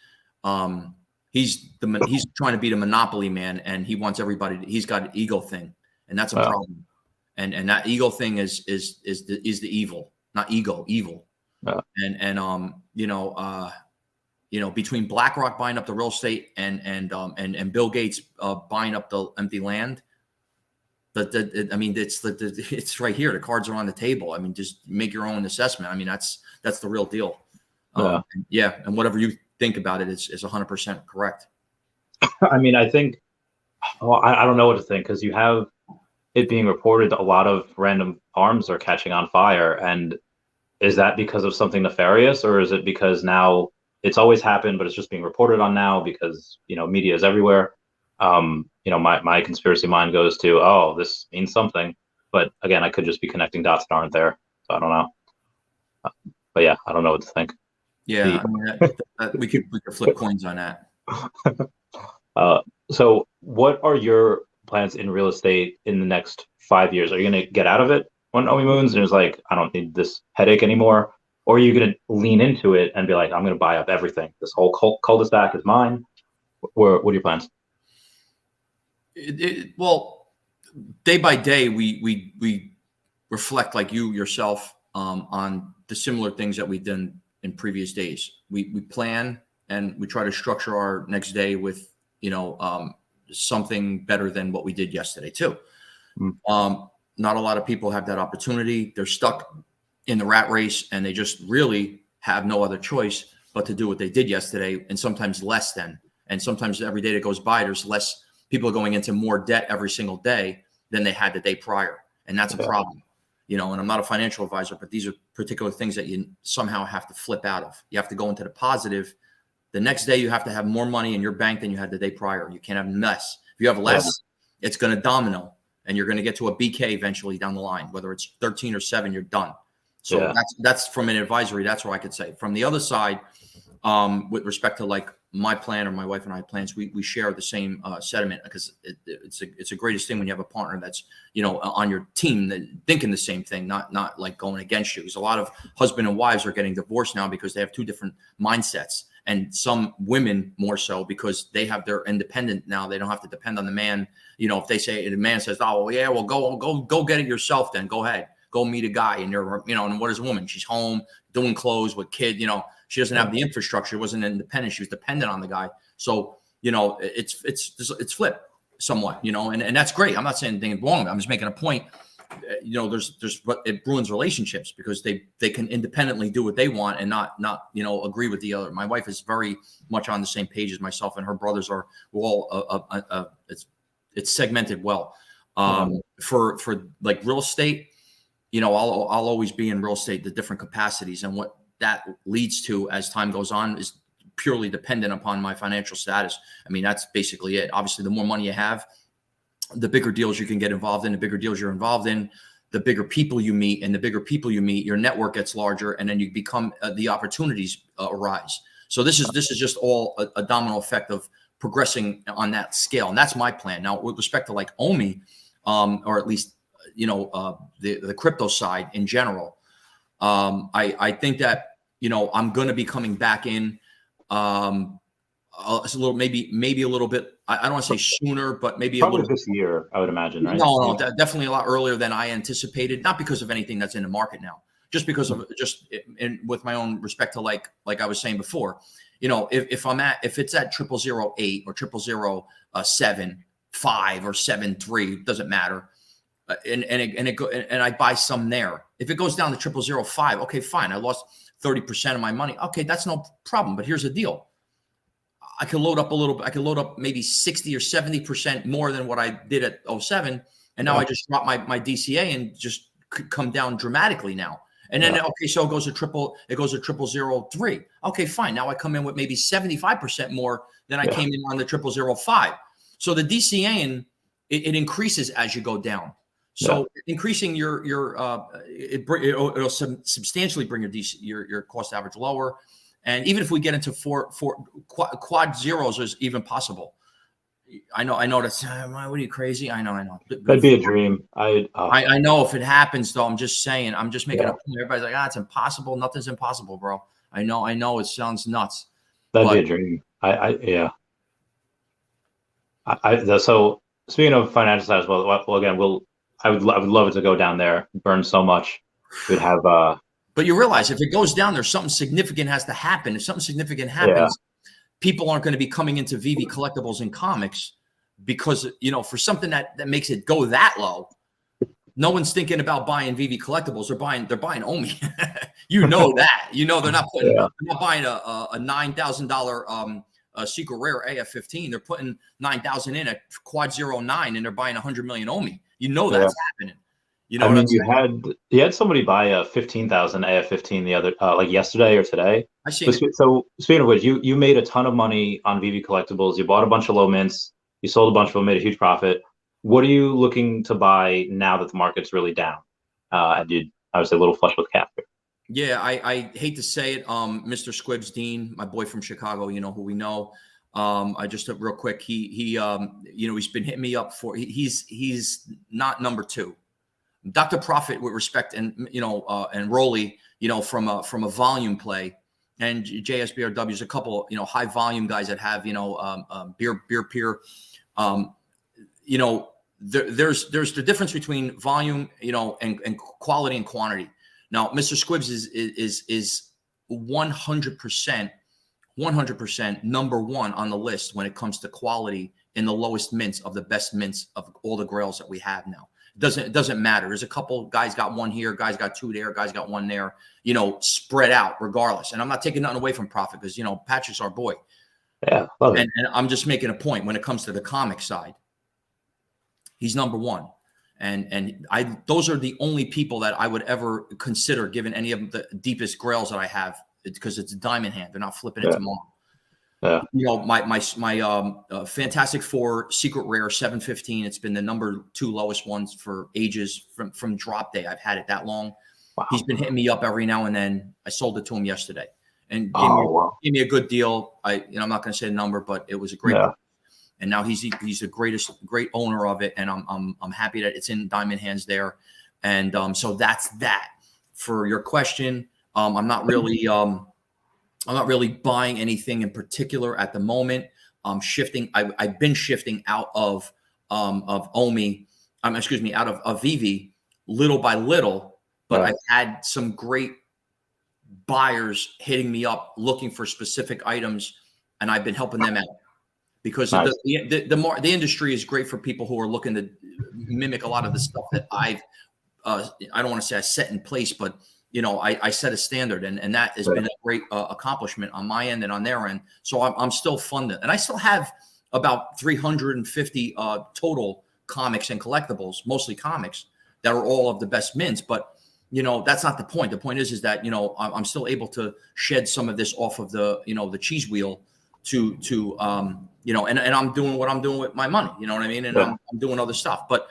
Speaker 2: he's trying to be the monopoly man, and he wants everybody. He's got an ego thing, and that's a problem. And that ego thing is the evil, not ego, evil. Yeah. And between BlackRock buying up the real estate and Bill Gates buying up the empty land. I mean, it's right here. The cards are on the table. I mean, just make your own assessment. I mean, that's the real deal. And whatever you think about it is 100% correct.
Speaker 1: I mean, I think, I don't know what to think, because you have it being reported a lot of random farms are catching on fire. And is that because of something nefarious, or is it because now it's always happened, but it's just being reported on now because, media is everywhere? My conspiracy mind goes to, oh, this means something. But again, I could just be connecting dots that aren't there. So I don't know. But yeah, I don't know what to think.
Speaker 2: Yeah, we could flip coins on that.
Speaker 1: So what are your plans in real estate in the next 5 years? Are you going to get out of it when OMI moons and it's like, I don't need this headache anymore? Or are you going to lean into it and be like, I'm going to buy up everything. This whole cul-de-sac is mine. What are your plans?
Speaker 2: Well, day by day, we reflect, like you yourself, on the similar things that we've done in previous days. We plan and we try to structure our next day with, something better than what we did yesterday too. Not a lot of people have that opportunity. They're stuck in the rat race, and they just really have no other choice but to do what they did yesterday, and sometimes less than. And sometimes every day that goes by, there's less people are going into more debt every single day than they had the day prior. And that's a problem, and I'm not a financial advisor, but these are particular things that you somehow have to flip out of. You have to go into the positive. The next day, you have to have more money in your bank than you had the day prior. You can't have less. If you have less, it's going to domino, and you're going to get to a BK eventually down the line. Whether it's 13 or 7, you're done. So that's from an advisory. That's what I could say. From the other side, with respect to like my plan or my wife and I plans, we share the same sentiment, because it's the greatest thing when you have a partner that's on your team that thinking the same thing, not like going against you. Because a lot of husband and wives are getting divorced now because they have two different mindsets, and some women more so because they're independent now. They don't have to depend on the man. If they say the man says, "Oh well, yeah, well go get it yourself," then go ahead, go meet a guy, and and what is a woman? She's home doing clothes with kid. She doesn't have the infrastructure. It wasn't independent. She was dependent on the guy. So, it's flipped somewhat, and that's great. I'm not saying anything wrong. I'm just making a point. But it ruins relationships because they can independently do what they want and not agree with the other. My wife is very much on the same page as myself, and her brothers are all it's segmented well. For like real estate, you know, I'll always be in real estate, the different capacities, and what that leads to as time goes on is purely dependent upon my financial status. I mean, that's basically it. Obviously, the more money you have, the bigger deals you can get involved in, the bigger deals you're involved in, the bigger people you meet, and the bigger people you meet, your network gets larger, and then you become the opportunities arise. So this is just all a domino effect of progressing on that scale, and that's my plan. Now, with respect to like OMI, or at least you know the crypto side in general, I think that you know I'm going to be coming back in a little, maybe a little bit. I don't want to say sooner, but maybe
Speaker 1: probably
Speaker 2: a little
Speaker 1: this year, I would imagine, right?
Speaker 2: No, definitely a lot earlier than I anticipated. Not because of anything that's in the market now, just because of with my own respect to like I was saying before. You know, if it's at 0008 or 0075 or 73, doesn't matter. And I buy some there. If it goes down to 0005, okay, fine. I lost 30% of my money. Okay, that's no problem. But here's the deal. I can load up a little bit. I can load up maybe 60 or 70% more than what I did at 07. And now I just drop my DCA and just come down dramatically now. And then, okay, so it goes to 0003. Okay, fine. Now I come in with maybe 75% more than I came in on the 0005. So the DCA, it increases as you go down. So increasing it'll substantially bring your cost average lower. And even if we get into quad zeros is even possible. I know that's what are you crazy? I know.
Speaker 1: That'd be a dream.
Speaker 2: I know if it happens though, I'm just saying, I'm just making a point. Everybody's like, it's impossible. Nothing's impossible, bro. I know it sounds nuts.
Speaker 1: That'd be a dream. So speaking of financial side as well, again, I would love it to go down there, burn so much. We'd have
Speaker 2: but you realize if it goes down there, something significant has to happen. If something significant happens, people aren't going to be coming into Veve collectibles and comics because, you know, for something that makes it go that low, no one's thinking about buying Veve collectibles. They're buying OMI. You know that. You know they're not buying a $9,000 secret rare AF-15. They're putting 9,000 in at quad 09 and they're buying 100 million OMI. You know that's happening. You know, I mean,
Speaker 1: you had somebody buy a 15,000 AF-15 the other like yesterday or today.
Speaker 2: I see.
Speaker 1: So speaking of which, you made a ton of money on Veve collectibles. You bought a bunch of low mints. You sold a bunch of them, made a huge profit. What are you looking to buy now that the market's really down? And I would say a little flush with cash.
Speaker 2: Yeah, I hate to say it, Mr. Squibs Dean, my boy from Chicago, you know who we know. I just real quick, he you know, he's been hitting me up for he's not number two. Dr. Profit, with respect, and you know, and Rolly, you know, from a volume play, and JSBRW is a couple, you know, high volume guys that have, you know, beer peer, you know, there's the difference between volume, you know, and quality and quantity. Now, Mr. Squibs is 100% number one on the list when it comes to quality in the lowest mints of the best mints of all the grails that we have now. It doesn't matter. There's a couple guys got one here, guys got two there, guys got one there, you know, spread out regardless. And I'm not taking nothing away from Profit because, you know, Patrick's our boy.
Speaker 1: Yeah, love it.
Speaker 2: And I'm just making a point when it comes to the comic side. He's number one. And those are the only people that I would ever consider given any of the deepest grails that I have, because it's a diamond hand. They're not flipping it tomorrow. Yeah. You know, my Fantastic Four Secret Rare 715. It's been the number 2 lowest ones for ages from drop day. I've had it that long. Wow. He's been hitting me up every now and then. I sold it to him yesterday and gave me a good deal. I'm not going to say the number, but it was a great deal. And now he's the great owner of it, and I'm happy that it's in diamond hands there. And so that's that. For your question, I'm not really buying anything in particular at the moment. I'm shifting. I've been shifting out of OMI. Out of Veve little by little. But I've had some great buyers hitting me up looking for specific items, and I've been helping them out. Because the industry is great for people who are looking to mimic a lot of the stuff that I don't want to say I set in place, but you know, I set a standard, and that has been a great accomplishment on my end and on their end. So I'm still funded, and I still have about 350 total comics and collectibles, mostly comics that are all of the best mints. But, you know, that's not the point. The point is that, you know, I'm still able to shed some of this off of the, you know, the cheese wheel to you know, and I'm doing what I'm doing with my money, you know what I mean? And I'm doing other stuff, but,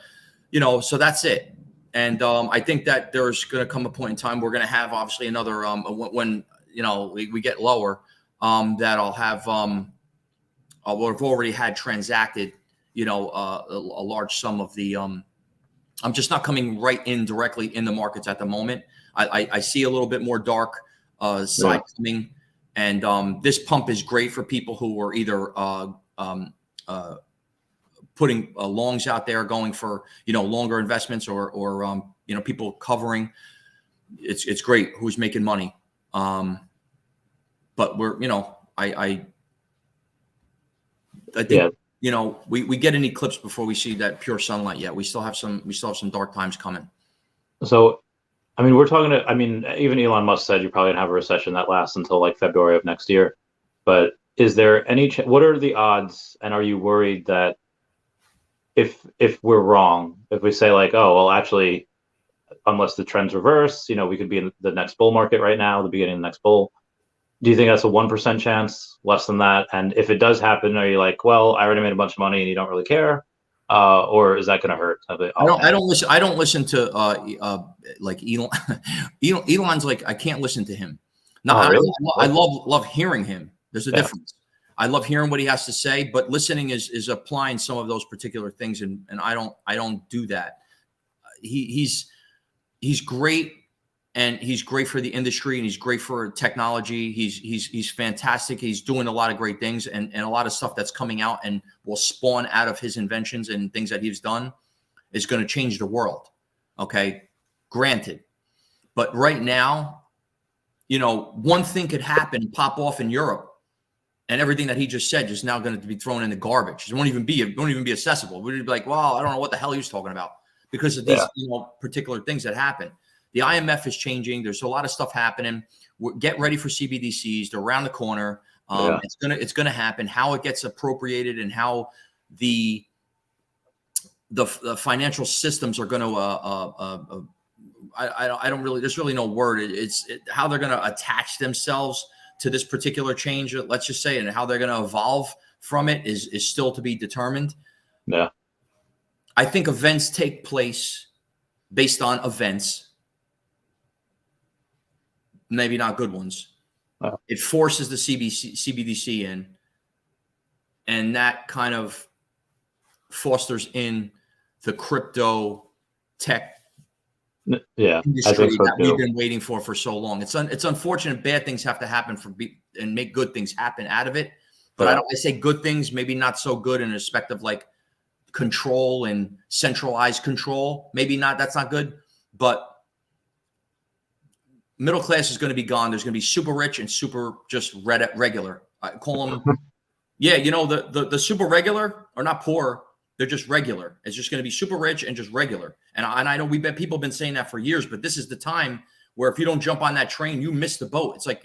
Speaker 2: you know, so that's it. And I think that there's going to come a point in time we're going to have obviously another when you know we get lower that I'll have we've already had transacted, you know, a large sum of the I'm just not coming right in directly in the markets at the moment. I see a little bit more dark side coming, and this pump is great for people who are either putting longs out there, going for, you know, longer investments, or you know, people covering. It's great who's making money. But we're, you know, I think, you know, we get an eclipse before we see that pure sunlight yet. We still have some dark times coming. So,
Speaker 1: I mean, we're talking I mean, even Elon Musk said you're probably gonna have a recession that lasts until like February of next year. But is there any, what are the odds, and are you worried that if we're wrong, if we say like, oh, well, actually, unless the trends reverse, you know, we could be in the next bull market right now, the beginning of the next bull. Do you think that's a 1% chance, less than that? And if it does happen, are you like, well, I already made a bunch of money and you don't really care? Or is that going to hurt?
Speaker 2: I don't listen to like Elon. Elon's like, I can't listen to him. No, really? I love hearing him. There's a difference. I love hearing what he has to say, but listening is applying some of those particular things, and I don't do that. He's great, and he's great for the industry, and he's great for technology. He's fantastic. He's doing a lot of great things, and a lot of stuff that's coming out and will spawn out of his inventions and things that he's done is going to change the world. Okay, granted, but right now, you know, one thing could happen and pop off in Europe, and everything that he just said just now going to be thrown in the garbage. It won't even be accessible. We'd be like, well, I don't know what the hell he was talking about, because of these you know, particular things that happen. The IMF is changing. There's a lot of stuff happening. Get ready for CBDCs. They're around the corner. It's gonna happen. How it gets appropriated and how the financial systems are going to I don't really, there's really no word. It's how they're going to attach themselves to this particular change, let's just say, and how they're going to evolve from it is still to be determined.
Speaker 1: Yeah.
Speaker 2: I think events take place based on events, maybe not good ones. It forces the CBDC in, and that kind of fosters in the crypto tech industry that we've been waiting for so long. It's unfortunate. Bad things have to happen and make good things happen out of it. But I say good things, maybe not so good in respect of like control and centralized control. Maybe not. That's not good. But middle class is going to be gone. There's going to be super rich and super just regular. I call them. Yeah, you know, the super regular are not poor. They're just regular. It's just going to be super rich and just regular. And I know people have been saying that for years, but this is the time where if you don't jump on that train, you miss the boat. It's like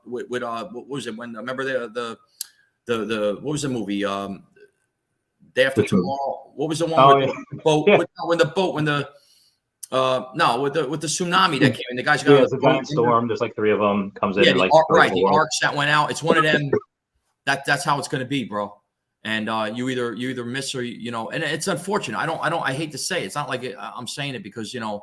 Speaker 2: with what was it, when remember the what was the movie Day After Tomorrow? What was the one with the boat? Yeah. With the tsunami that came in. The guys got
Speaker 1: it's a giant storm. There's like 3 of them comes in.
Speaker 2: Yeah,
Speaker 1: and like
Speaker 2: the arcs that went out. It's one of them. That's how it's going to be, bro. And you either miss or you know, and it's unfortunate. I hate to say it. It's not like I'm saying it because, you know,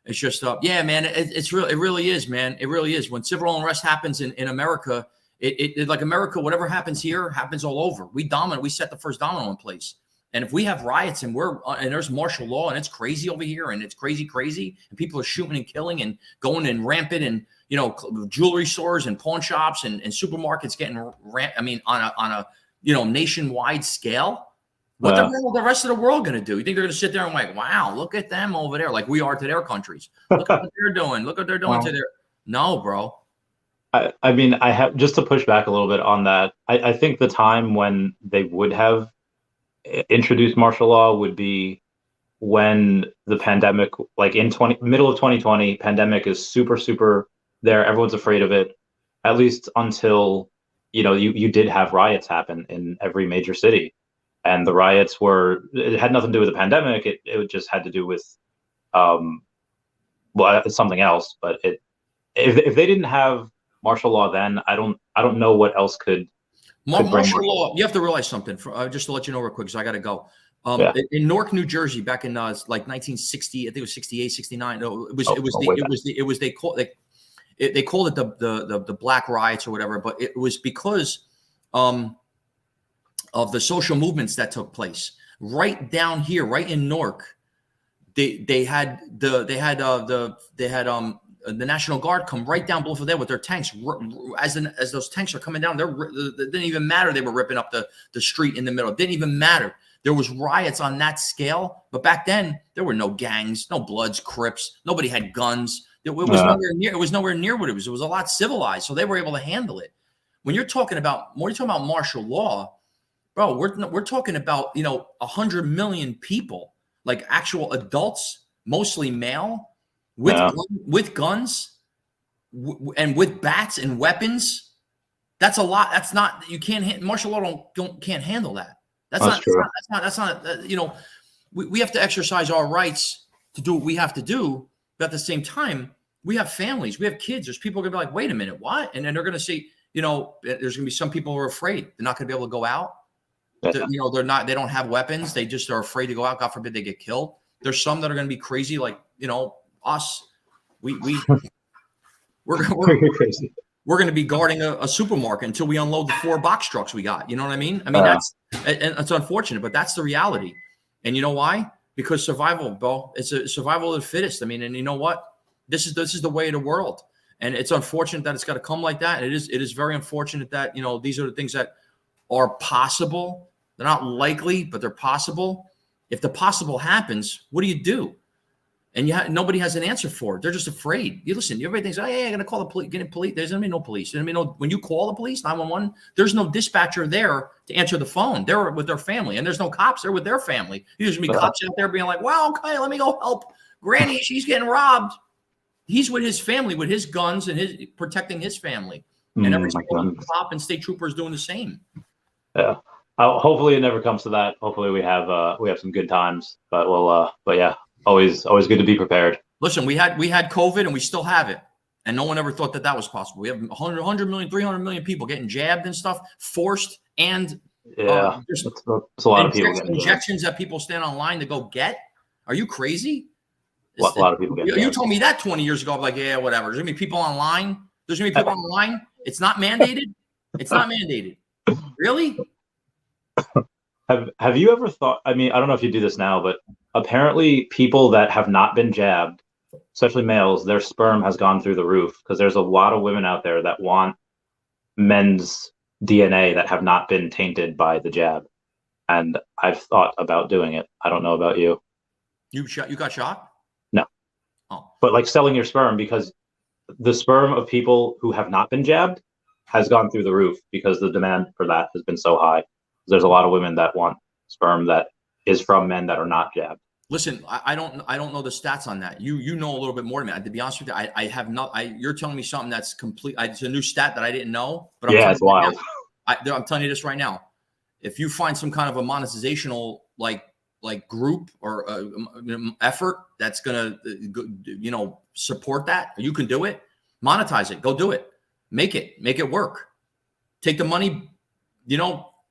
Speaker 2: it's just yeah, man. It really is, man. It really is. When civil unrest happens in America, it like America, whatever happens here happens all over. We set the first domino in place. And if we have riots and there's martial law and it's crazy over here and it's crazy, and people are shooting and killing and going and rampant, and you know, jewelry stores and pawn shops and supermarkets getting on a you know, nationwide scale, what the hell is the rest of the world going to do? You think they're going to sit there and like, wow, look at them over there, like we are to their countries. Look at what they're doing. Look what they're doing to their. No, bro.
Speaker 1: I mean, I have just to push back a little bit on that. I think the time when they would have introduced martial law would be when the pandemic, like in middle of 2020, pandemic is super there. Everyone's afraid of it, at least until, you know, you did have riots happen in every major city. and the riots it had nothing to do with the pandemic. It just had to do with, something else. But if they didn't have martial law then, I don't know what else could
Speaker 2: martial law. You have to realize something. Just to let you know real quick, because I got to go. In Newark, New Jersey, back in like 1960, I think it was 68, 69. No, it was they called it the Black Riots or whatever, but it was because of the social movements that took place right down here, right in Newark. They had the National Guard come right down below there with their tanks. As those tanks are coming down, it didn't even matter. They were ripping up the street in the middle. It didn't even matter. There was riots on that scale, but back then there were no gangs, no Bloods, Crips. Nobody had guns. It was nowhere near. It was nowhere near what it was. It was a lot civilized, so they were able to handle it. When you're talking about martial law, bro, we're talking about 100 million people, like actual adults, mostly male, with guns and with bats and weapons. That's a lot. That's not, you can't, martial law can't handle that. That's not, we have to exercise our rights to do what we have to do. But at the same time, we have families, we have kids. There's people going to be like, wait a minute, what? And then they're going to say, there's going to be some people who are afraid. They're not going to be able to go out. They don't have weapons. They just are afraid to go out. God forbid they get killed. There's some that are going to be crazy. Like, us, we're
Speaker 1: crazy.
Speaker 2: We're going to be guarding a supermarket until we unload the 4 box trucks we got. You know what I mean? That's unfortunate, but that's the reality. And you know why? Because survival, bro. It's a survival of the fittest. I mean, and you know what? This is the way of the world. And it's unfortunate that it's got to come like that. It is very unfortunate that, these are the things that are possible. They're not likely, but they're possible. If the possible happens, what do you do? And nobody has an answer for it. They're just afraid. Everybody thinks, oh, yeah, I'm going to call the police. There's going to be no police. When you call the police, 911, there's no dispatcher there to answer the phone. They're with their family. And there's no cops. They're with their family. There's going to be cops out there being like, well, okay, let me go help Granny. She's getting robbed. He's with his family, with his guns and protecting his family. And every cop and state trooper is doing the same.
Speaker 1: Yeah. Hopefully it never comes to that. Hopefully we have some good times. But yeah. Always good to be prepared.
Speaker 2: Listen, we had COVID and we still have it. And no one ever thought that was possible. We have 100 million, 300 million people getting jabbed and stuff, forced, and
Speaker 1: it's a lot of people getting
Speaker 2: injections that people stand online to go get. Are you crazy?
Speaker 1: A lot of people getting
Speaker 2: You told me that 20 years ago. I'm like, yeah, whatever. There's going to be people online. It's not mandated. It's not mandated. Really?
Speaker 1: Have you ever thought, I mean, I don't know if you do this now, but apparently people that have not been jabbed, especially males, their sperm has gone through the roof because there's a lot of women out there that want men's DNA that have not been tainted by the jab. And I've thought about doing it. I don't know about you.
Speaker 2: You got shot?
Speaker 1: No.
Speaker 2: Oh.
Speaker 1: But like selling your sperm, because the sperm of people who have not been jabbed has gone through the roof because the demand for that has been so high. There's a lot of women that want sperm that is from men that are not jabbed.
Speaker 2: Listen, I don't know the stats on that. You know a little bit more than me. To be honest with you, I have not. You're telling me something that's complete. It's a new stat that I didn't know. But
Speaker 1: it's wild.
Speaker 2: I'm telling you this right now. If you find some kind of a monetizational like group or effort that's gonna support that, you can do it. Monetize it. Go do it. Make it work. Take the money.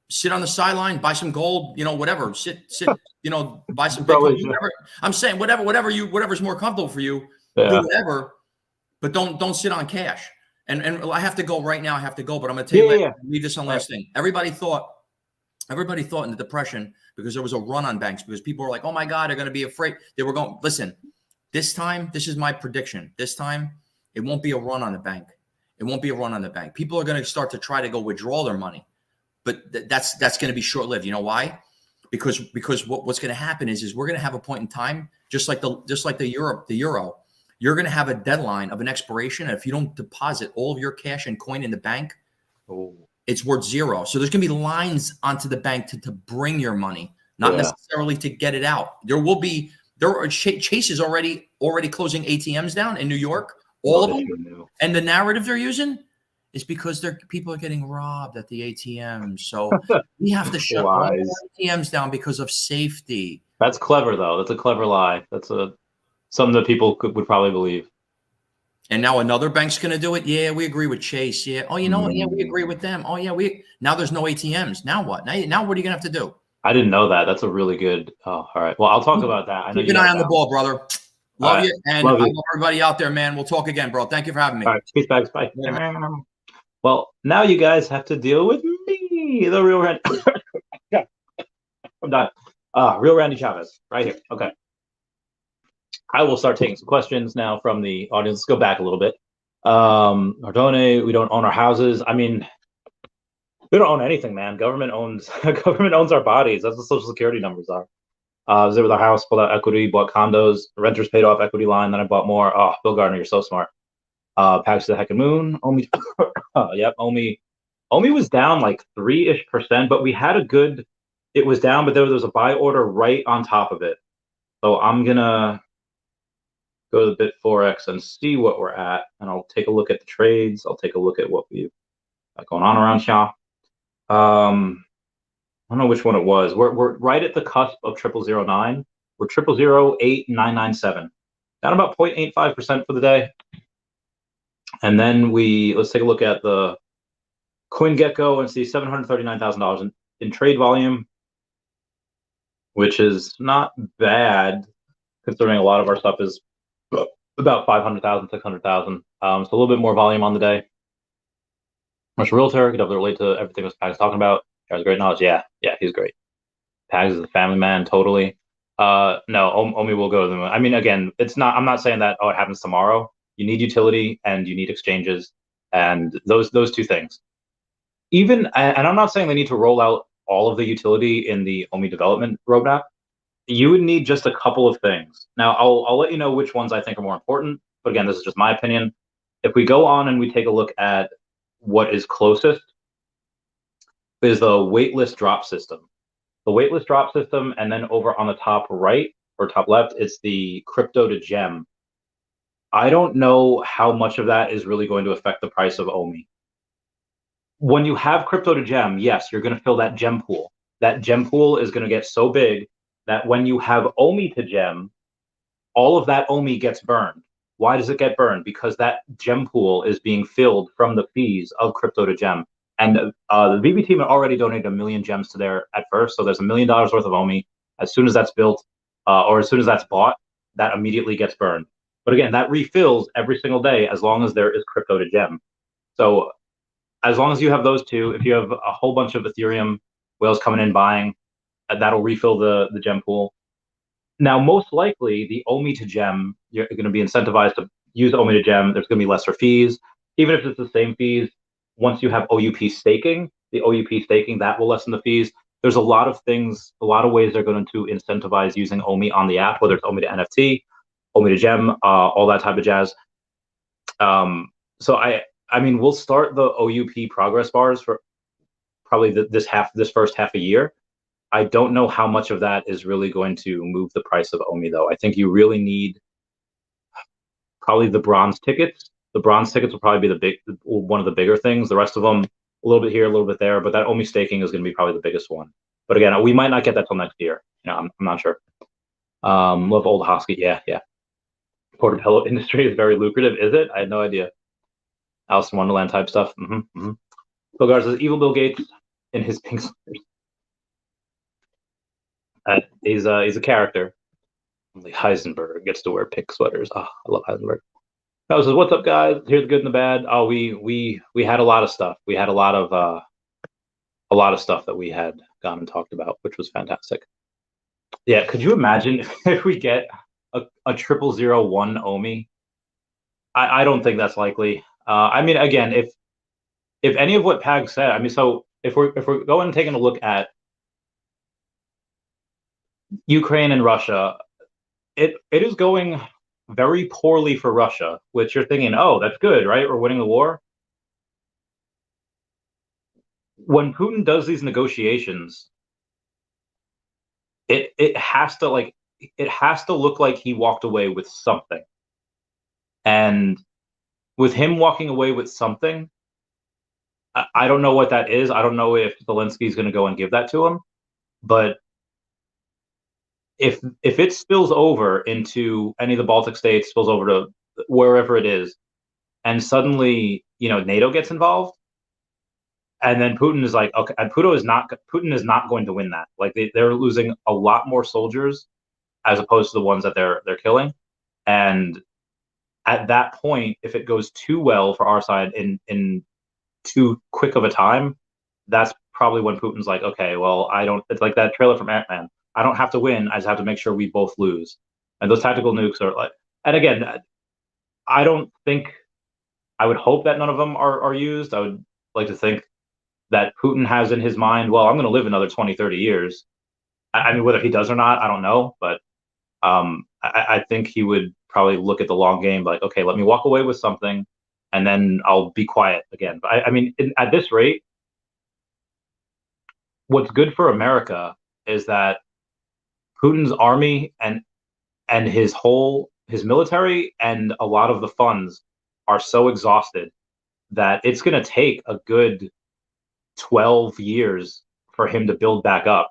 Speaker 2: Sit on the sideline, buy some gold, whatever. Sit, buy some Bitcoin. Whatever. I'm saying whatever's more comfortable for you, do whatever, but don't sit on cash. And I have to go right now. I have to go, but I'm going to tell you, leave this on last thing. Everybody thought in the Depression, because there was a run on banks, because people were like, oh my God, they're going to be afraid. They were going, listen, this time, this is my prediction. This time, it won't be a run on the bank. It won't be a run on the bank. People are going to start to try to go withdraw their money. But that's going to be short-lived. You know why? Because what's going to happen is we're going to have a point in time, just like the euro. You're going to have a deadline of an expiration. And if you don't deposit all of your cash and coin in the bank, it's worth zero. So there's going to be lines onto the bank to bring your money, not necessarily to get it out. There are Chase is already closing ATMs down in New York, all of them. And the narrative they're using is because people are getting robbed at the ATMs. So we have to shut all ATMs down because of safety.
Speaker 1: That's clever, though. That's a clever lie. That's something that people would probably believe.
Speaker 2: And now another bank's going to do it. Yeah, we agree with Chase. Yeah. Oh, you know what? Yeah, we agree with them. Oh, yeah, now there's no ATMs. Now what? Now what are you going to have to do?
Speaker 1: I didn't know that. That's a really good. Oh, all right. Well, I'll talk about that.
Speaker 2: Keep an eye on the ball, brother. Love you. And I love everybody out there, man. We'll talk again, bro. Thank you for having me.
Speaker 1: All right. Peace, bags. Bye. Well, now you guys have to deal with me, the real Randy. Yeah. I'm done. Real Randy Chavez, right here. Okay. I will start taking some questions now from the audience. Let's go back a little bit. Ordone, we don't own our houses. I mean, we don't own anything, man. Government owns our bodies. That's what Social Security numbers are. I was there with our house, pulled out equity, bought condos, renters paid off equity line, then I bought more. Oh, Bill Gardner, you're so smart. Package to the heckin' moon. OMI, yep, OMI was down like 3-ish%, but we had it was down, but there was a buy order right on top of it. So I'm gonna go to the Bit4X and see what we're at, and I'll take a look at the trades. I'll take a look at what we've got going on around here. I don't know which one it was. We're right at the cusp of 0009. We're 0008,997. Down about 0.85% for the day. And then let's take a look at the CoinGecko and see $739,000 in trade volume, which is not bad considering a lot of our stuff is about 500,000, 600,000. So a little bit more volume on the day. Commercial Realtor, could definitely relate to everything Mr. Pag's talking about. He has great knowledge. Yeah, he's great. Pags is a family man, totally. No, OMI will go to the moon. I mean, again, I'm not saying that, it happens tomorrow. You need utility and you need exchanges and those two things. And I'm not saying they need to roll out all of the utility in the OMI development roadmap. You would need just a couple of things. Now, I'll let you know which ones I think are more important. But again, this is just my opinion. If we go on and we take a look at what is closest, is the waitlist drop system. The waitlist drop system, and then over on the top right or top left, it's the crypto to gem. I don't know how much of that is really going to affect the price of OMI. When you have crypto to gem, yes, you're going to fill that gem pool. That gem pool is going to get so big that when you have OMI to gem, all of that OMI gets burned. Why does it get burned? Because that gem pool is being filled from the fees of crypto to gem. And the Veve team had already donated 1 million gems to there at first. So there's $1 million worth of OMI. As soon as that's built or as soon as that's bought, that immediately gets burned. But again, that refills every single day as long as there is crypto to gem. So as long as you have those two, if you have a whole bunch of Ethereum whales coming in buying, that'll refill the gem pool. Now, most likely, the OMI to gem, you're going to be incentivized to use OMI to gem. There's going to be lesser fees. Even if it's the same fees, once you have OUP staking, the OUP staking, that will lessen the fees. There's a lot of things, a lot of ways they're going to incentivize using OMI on the app, whether it's OMI to NFT, OMI to gem, all that type of jazz. So I mean, we'll start the OUP progress bars for probably this first half a year. I don't know how much of that is really going to move the price of OMI, though. I think you really need probably the bronze tickets. The bronze tickets will probably be one of the bigger things. The rest of them, a little bit here, a little bit there, but that OMI staking is going to be probably the biggest one. But again, we might not get that till next year. I'm not sure. Love old Hosky. Yeah. Portobello industry is very lucrative. Is it? I had no idea. Alice in Wonderland type stuff. Bill Gar says, evil Bill Gates in his pink sweaters. He's a character. Like Heisenberg gets to wear pink sweaters. Oh, I love Heisenberg. I says, what's up, guys? Here's the good and the bad. Oh, we had a lot of stuff. We had a lot of stuff that we had gone and talked about, which was fantastic. Yeah, could you imagine if we get a 0001 OMI? I don't think that's likely. I mean, again, if any of what Pag said, I mean, so if we're going and taking a look at Ukraine and Russia, it is going very poorly for Russia, which you're thinking, oh, that's good, right? We're winning the war. When Putin does these negotiations, it has to look like he walked away with something. And with him walking away with something, I don't know what that is. I don't know if Zelensky's going to go and give that to him, but if it spills over into any of the Baltic states, spills over to wherever it is, and suddenly NATO gets involved, and then Putin is like, okay, and Putin is not going to win that. Like they're losing a lot more soldiers as opposed to the ones that they're killing, and at that point, if it goes too well for our side in too quick of a time, that's probably when Putin's like, okay, well, I don't. It's like that trailer from Ant-Man. I don't have to win. I just have to make sure we both lose. And those tactical nukes are like, and again, I don't think. I would hope that none of them are used. I would like to think that Putin has in his mind, well, I'm going to live another 20, 30 years. I mean, whether he does or not, I don't know. But I think he would probably look at the long game, like, okay, let me walk away with something, and then I'll be quiet again. But I mean, at this rate, what's good for America is that Putin's army and his military and a lot of the funds are so exhausted that it's going to take a good 12 years for him to build back up.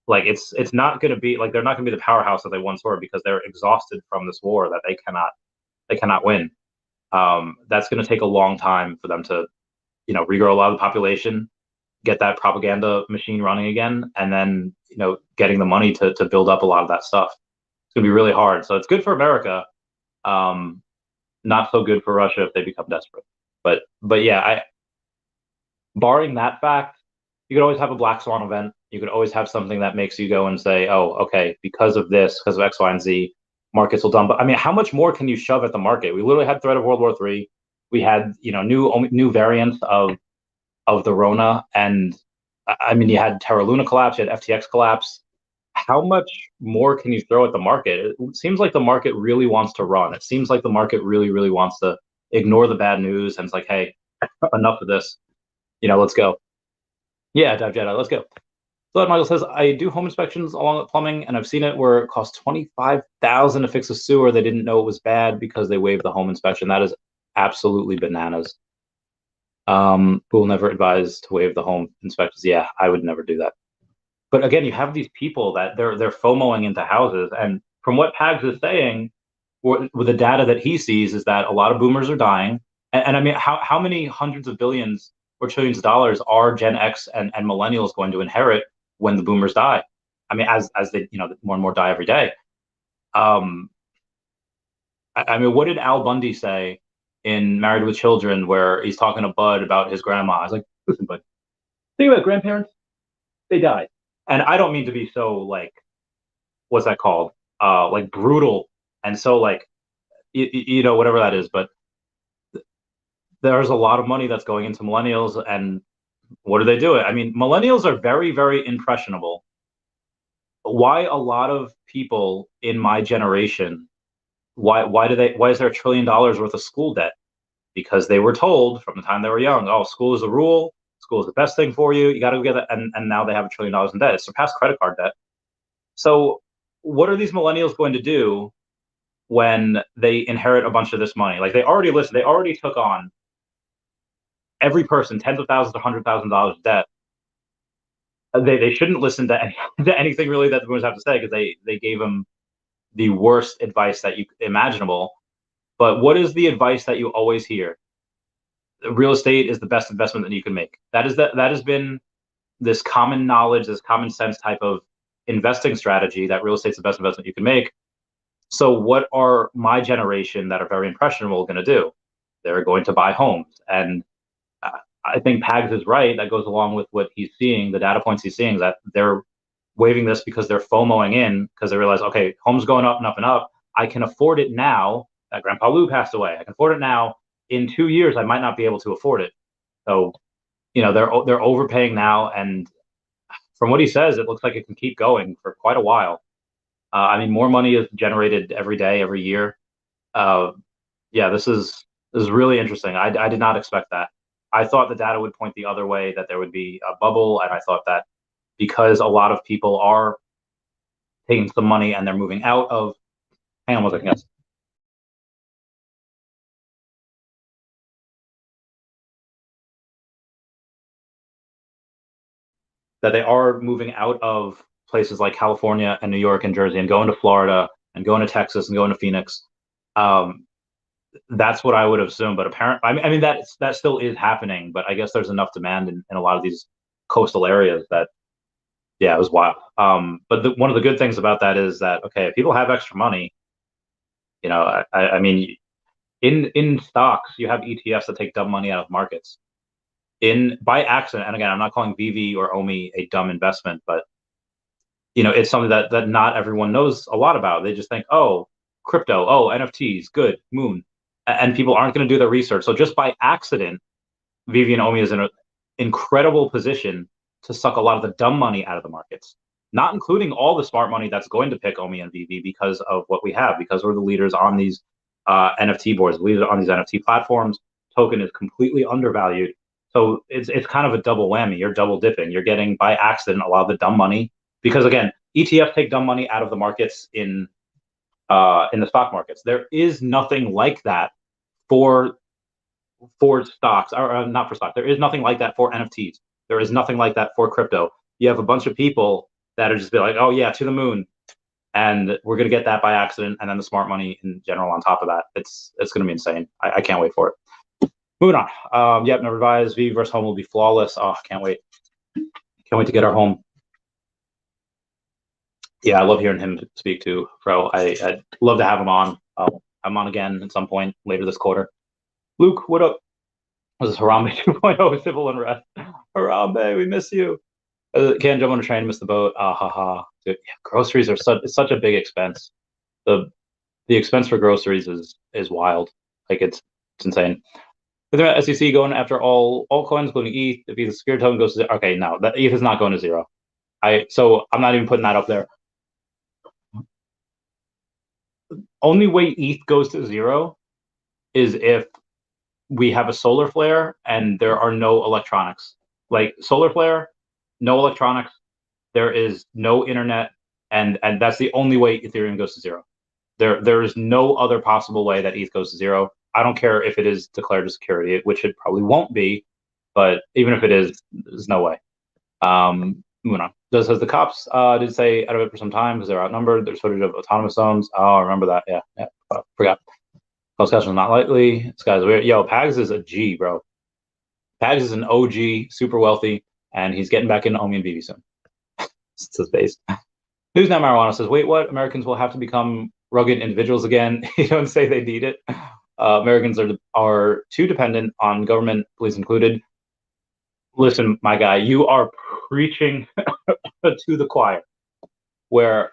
Speaker 1: Like it's not going to be like they're not going to be the powerhouse that they once were because they're exhausted from this war that they cannot win. That's going to take a long time for them to regrow a lot of the population, get that propaganda machine running again, and then getting the money to build up a lot of that stuff. It's going to be really hard. So it's good for America. Not so good for Russia if they become desperate. But yeah, barring that fact, you could always have a black swan event. You could always have something that makes you go and say, oh, okay, because of this, because of X, Y, and Z, markets will dump. But I mean, how much more can you shove at the market? We literally had threat of World War III. We had new variants of the Rona, and I mean, you had Terra Luna collapse, you had FTX collapse. How much more can you throw at the market? It seems like the market really wants to run. It seems like the market really, really wants to ignore the bad news, and it's like, hey, enough of this. Let's go. Yeah, Dive Jedi, let's go. So Michael says, I do home inspections along with plumbing, and I've seen it where it costs $25,000 to fix a sewer. They didn't know it was bad because they waived the home inspection. That is absolutely bananas. We'll never advise to waive the home inspections. Yeah, I would never do that. But again, you have these people that they're FOMOing into houses, and from what Pags is saying, with the data that he sees, is that a lot of boomers are dying. And I mean, how many hundreds of billions or trillions of dollars are Gen X and millennials going to inherit when the boomers die? I mean, as they more and more die every day. I mean, what did Al Bundy say in Married with Children, where he's talking to Bud about his grandma? I was like, listen, Bud, think about grandparents. They died. And I don't mean to be so like, what's that called? Like brutal and so like, whatever that is. But there's a lot of money that's going into millennials, and what do they do? I mean, millennials are very, very impressionable. Why a lot of people in my generation? Why is there $1 trillion worth of school debt? Because they were told from the time they were young, oh, school is the rule. School is the best thing for you. You got to go get it. And now they have $1 trillion in debt. It surpassed credit card debt. So what are these millennials going to do when they inherit a bunch of this money? Like they already took on every person tens of thousands to $100,000 debt. They shouldn't listen to anything really that the boomers have to say, because they gave them the worst advice that you imaginable. But what is the advice that you always hear? Real estate is the best investment that you can make. That has been this common knowledge, this common sense type of investing strategy, that real estate's the best investment you can make. So what are my generation that are very impressionable going to do? They're going to buy homes. And I think Pags is right. That goes along with what he's seeing, the data points he's seeing, that they're waiving this because they're FOMOing in, because they realize, okay, home's going up and up and up. I can afford it now that Grandpa Lou passed away. I can afford it now. In 2 years, I might not be able to afford it. So, they're overpaying now. And from what he says, it looks like it can keep going for quite a while. I mean, more money is generated every day, every year. Yeah, this is really interesting. I did not expect that. I thought the data would point the other way, that there would be a bubble, and I thought that because a lot of people are taking some money and they're moving out of. Hang on one second, guys. that they are moving out of places like California and New York and Jersey and going to Florida and going to Texas and going to Phoenix. That's what I would assume. But apparently, I mean that still is happening. But I guess there's enough demand in a lot of these coastal areas that, yeah, it was wild. But one of the good things about that is that, okay, if people have extra money, you know, I mean, in stocks, you have ETFs that take dumb money out of markets. By accident, and again, I'm not calling Veve or OMI a dumb investment, but you know, it's something that not everyone knows a lot about. They just think, oh, crypto, oh, NFTs, good, moon, and people aren't going to do their research. So just by accident, Veve and OMI is in an incredible position to suck a lot of the dumb money out of the markets, not including all the smart money that's going to pick OMI and Veve because of what we have, because we're the leaders on these NFT boards, leaders on these NFT platforms. Token is completely undervalued. So it's kind of a double whammy. You're double dipping. You're getting by accident a lot of the dumb money because, again, ETFs take dumb money out of the markets in the stock markets. There is nothing like that for stocks, or not for stock. There is nothing like that for NFTs. There is nothing like that for crypto. You have a bunch of people that are just be like, oh yeah, to the moon, and we're gonna get that by accident, and then the smart money in general on top of that. It's gonna be insane. I can't wait for it. Moving on. Yep, no revised. Veve versus home will be flawless. Oh, can't wait. Can't wait to get our home. Yeah, I love hearing him speak too, Fro. I'd love to have him on. I'm on again at some point later this quarter. Luke, what up? Was this Harambe 2.0 civil unrest? Harambe, we miss you. Can't jump on a train, miss the boat. Ah ha ha. Dude, yeah, groceries are such a big expense. The expense for groceries is wild. Like it's insane. The SEC going after all coins, including ETH. If the security token goes to zero, okay, no, that ETH is not going to zero. So I'm not even putting that up there. Only way ETH goes to zero is if we have a solar flare and there are no electronics. Like solar flare, no electronics, there is no internet, and that's the only way Ethereum goes to zero. There is no other possible way that ETH goes to zero. I don't care if it is declared a security, which it probably won't be, but even if it is, there's no way. Moving on. Does the cops did say out of it for some time because they're outnumbered? There's footage of autonomous zones. Oh, I remember that. Yeah. Forgot. Discussion is not likely. This guy's weird. Yo, Pags is a G, bro. Pags is an OG, super wealthy, and he's getting back into OMI and Veve soon. It's his base. News Now Marijuana says, wait, what? Americans will have to become rugged individuals again. You don't say they need it. Americans are too dependent on government, police included. Listen, my guy, you are preaching to the choir, where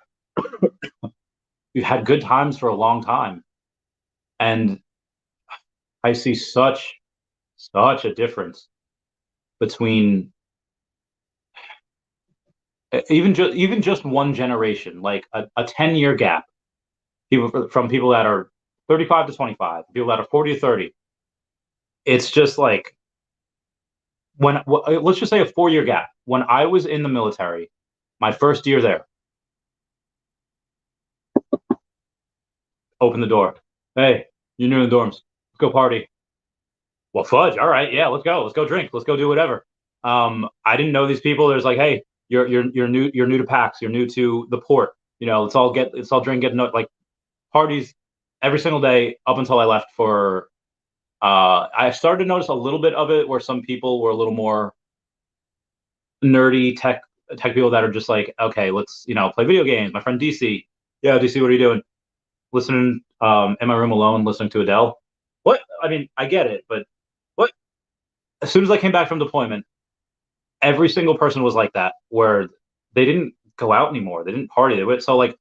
Speaker 1: we've had good times for a long time. And I see such a difference between even just one generation, like a 10-year gap. From people that are 35 to 25, people that are 40 to 30. It's just like let's just say a 4-year gap. When I was in the military, my first year there, open the door. Hey, you're new in the dorms. Let's go party. Well, fudge. All right, yeah, let's go. Let's go drink. Let's go do whatever. I didn't know these people. There's like, hey, you're new to PAX. You're new to the port. You know, let's all drink, get like parties every single day up until I left for. I started to notice a little bit of it where some people were a little more nerdy tech people that are just like, okay, let's play video games. My friend DC. Yeah, DC, what are you doing? Listening in my room alone, listening to Adele. What? I mean, I get it, but what? As soon as I came back from deployment, every single person was like that, where they didn't go out anymore. They didn't party. So like,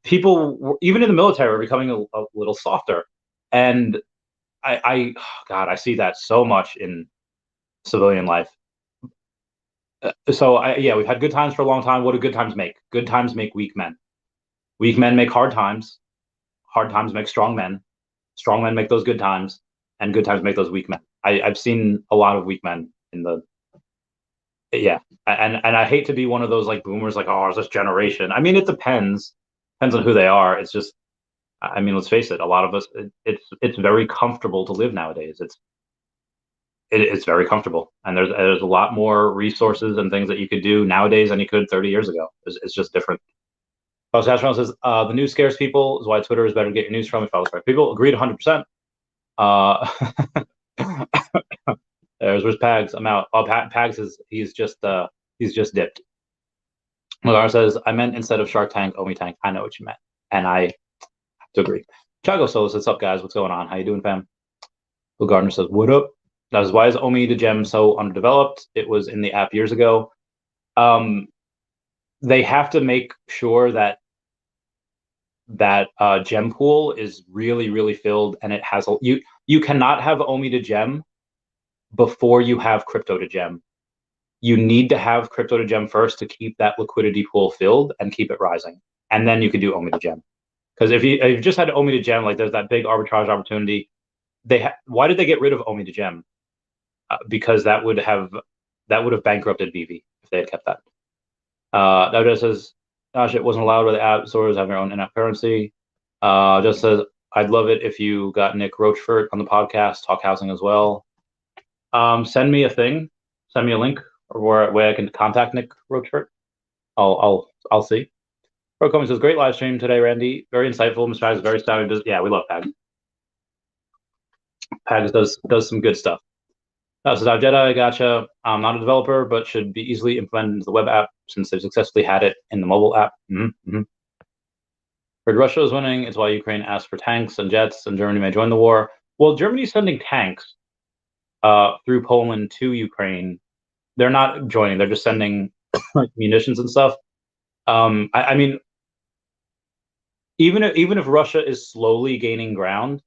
Speaker 1: people, even in the military, were becoming a little softer. And God, I see that so much in civilian life. So we've had good times for a long time. What do good times make? Good times make weak men. Weak men make hard times. Hard times make strong men. Strong men make those good times, and good times make those weak men. I've seen a lot of weak men in the. Yeah, and I hate to be one of those like boomers, like, oh, it's this generation. I mean, it depends on who they are. It's just, I mean, let's face it. A lot of us, it's very comfortable to live nowadays. it's very comfortable, and there's a lot more resources and things that you could do nowadays than you could 30 years ago. It's just different. Astronauts says the news scares people, is why Twitter is better to get your news from. If I was right, people agreed 100%. Where's Pags? I'm out. Oh, Pags is he's just dipped. Lagar says I meant instead of Shark Tank, OMI Tank. I know what you meant, and I have to agree. Chago Solis, what's up, guys? What's going on? How you doing, fam? Will Gardner says, what up? That was why is OMI to Gem so underdeveloped? It was in the app years ago. They have to make sure that gem pool is really, really filled, and it has you cannot have OMI to Gem before you have crypto to Gem. You need to have crypto to Gem first to keep that liquidity pool filled and keep it rising, and then you could do OMI to Gem. Because if you just had OMI to Gem, like there's that big arbitrage opportunity. Why did they get rid of OMI to Gem? Because that would have bankrupted Veve if they had kept that. That just says, gosh, it wasn't allowed by the app stores have their own in-app currency. Just says, I'd love it if you got Nick Rochefort on the podcast, talk housing as well. Send me a thing, send me a link, or where I can contact Nick Rochefort. I'll see. Pro Coming says, great live stream today, Randy. Very insightful. Mr. Pags, very savvy. Yeah, we love Pags. Pags does some good stuff. So Jedi, gotcha. I'm not a developer, but should be easily implemented into the web app since they've successfully had it in the mobile app. Heard Russia is winning. It's why Ukraine asked for tanks and jets, and Germany may join the war. Well, Germany's sending tanks through Poland to Ukraine. They're not joining. They're just sending like munitions and stuff. I mean, even if Russia is slowly gaining ground,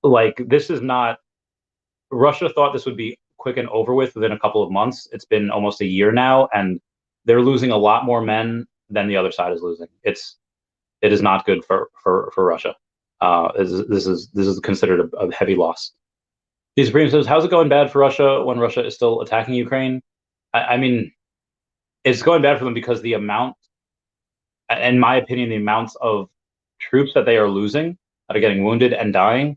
Speaker 1: like this is not. Russia thought this would be quick and over with within a couple of months. It's been almost a year now, and they're losing a lot more men than the other side is losing. It is not good for Russia. This is considered a heavy loss. The Supreme says, how's it going bad for Russia when Russia is still attacking Ukraine? I mean, it's going bad for them because the amount, in my opinion, the amounts of troops that they are losing, that are getting wounded and dying,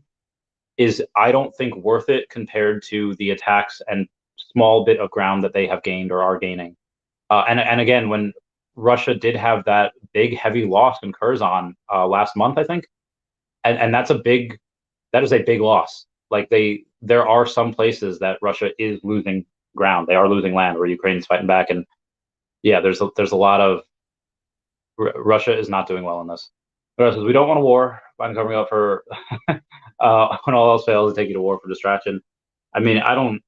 Speaker 1: is I don't think worth it compared to the attacks and small bit of ground that they have gained or are gaining. And again, when Russia did have that big heavy loss in Kherson last month, I think, and that is a big loss. Like there are some places that Russia is losing ground. They are losing land where Ukraine's fighting back, and yeah, there's a lot of Russia is not doing well in this. Russia says we don't want a war. I'm covering up for when all else fails to take you to war for distraction. I mean, I don't.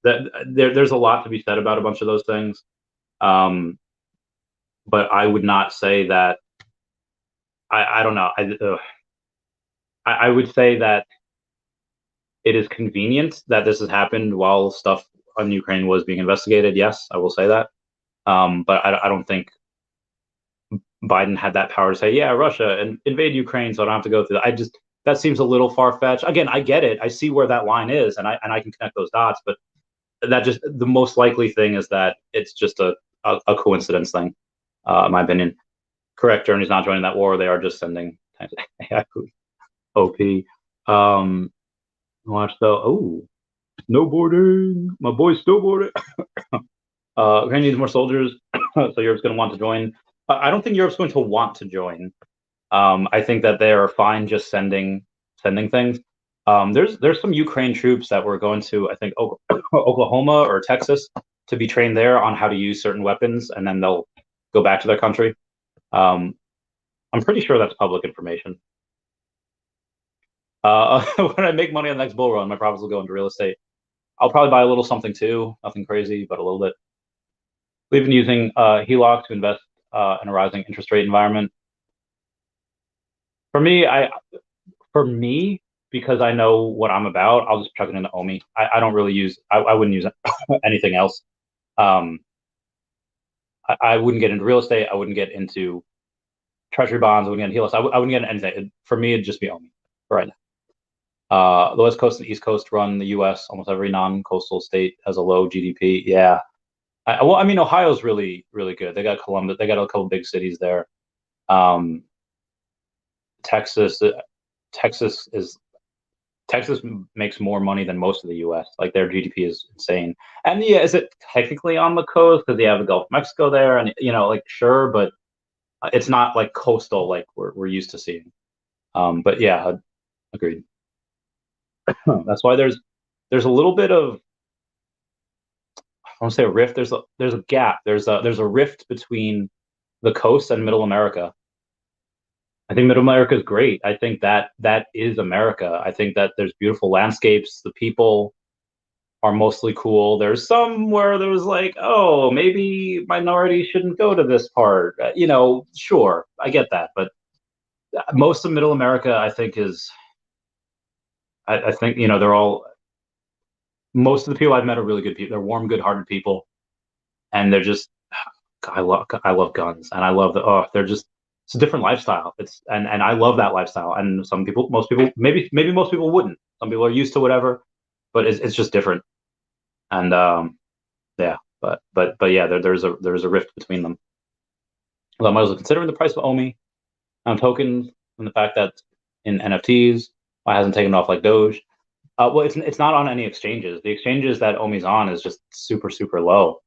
Speaker 1: There's a lot to be said about a bunch of those things, but I would not say that. I don't know. I would say that it is convenient that this has happened while stuff on Ukraine was being investigated. Yes, I will say that, but I don't think Biden had that power to say, yeah, Russia and invade Ukraine, so I don't have to go through that. That seems a little far-fetched. Again, I get it. I see where that line is, and I can connect those dots, but that just the most likely thing is that it's just a coincidence thing, in my opinion. Correct, Germany's not joining that war. They are just sending tanks. OP. Watch though. Snowboarding. My boy's snowboarding. Ukraine needs more soldiers, so Europe's going to want to join. I don't think Europe's going to want to join. I think that they are fine just sending things. There's some Ukraine troops that were going to, I think, Oklahoma or Texas to be trained there on how to use certain weapons, and then they'll go back to their country. I'm pretty sure that's public information. When I make money on the next bull run, my profits will go into real estate. I'll probably buy a little something too, nothing crazy, but a little bit. We've been using HELOC to invest in a rising interest rate environment. For me, because I know what I'm about, I'll just chuck it into OMI. I don't really use. I wouldn't use anything else. I wouldn't get into real estate. I wouldn't get into treasury bonds. I wouldn't get into HELOCs. I wouldn't get into anything. For me, it'd just be OMI for right now. The West Coast and East Coast run the U.S. Almost every non-coastal state has a low GDP. Yeah. Well, I mean, Ohio's really, really good. They got Columbus. They got a couple big cities there. Texas is Texas makes more money than most of the U.S. Like their GDP is insane. And yeah, is it technically on the coast because they have the Gulf of Mexico there? And like sure, but it's not like coastal like we're used to seeing. But yeah, agreed. That's why there's a little bit of, I don't say a rift. There's a gap. There's a rift between the coast and Middle America. I think Middle America is great. I think that is America. I think that there's beautiful landscapes. The people are mostly cool. There's some where there's like, oh, maybe minorities shouldn't go to this part. Sure, I get that, but most of Middle America, I think, is. I think they're all. Most of the people I've met are really good people. They're warm, good-hearted people, and they're just. I love guns, and I love they're just. It's a different lifestyle. And I love that lifestyle. And most people, maybe most people wouldn't. Some people are used to whatever, but it's just different. And yeah, but yeah, there's a rift between them. I was considering the price of OMI on tokens and the fact that in NFTs, why hasn't taken off like Doge? Well, it's not on any exchanges. The exchanges that OMI's on is just super super low.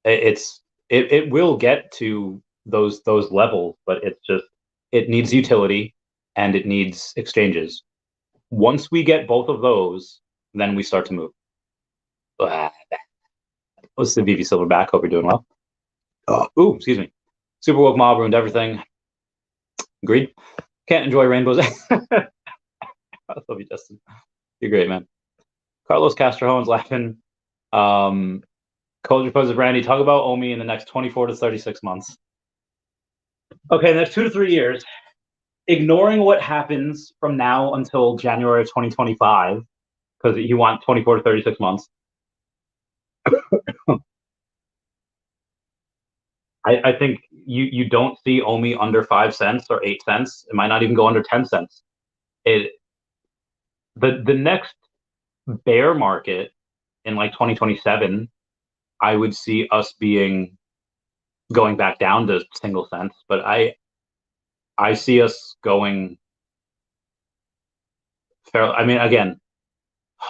Speaker 1: It will get to those levels, but it needs utility and it needs exchanges. Once we get both of those, then we start to move. What's the VV Silverback? Hope you're doing well. Ooh, excuse me. Super woke mob ruined everything. Agreed. Can't enjoy rainbows. I love you, Justin. You're great, man. Carlos Castrohone's laughing. Culture Pose of Randy, talk about OMI in the next 24 to 36 months. Okay, the next 2 to 3 years, ignoring what happens from now until January of 2025, because you want 24 to 36 months. I think you don't see OMI under 5 cents or 8 cents. It might not even go under 10 cents. The next bear market in like 2027, I would see us going back down to single cents, but I see us going fair. I mean, again,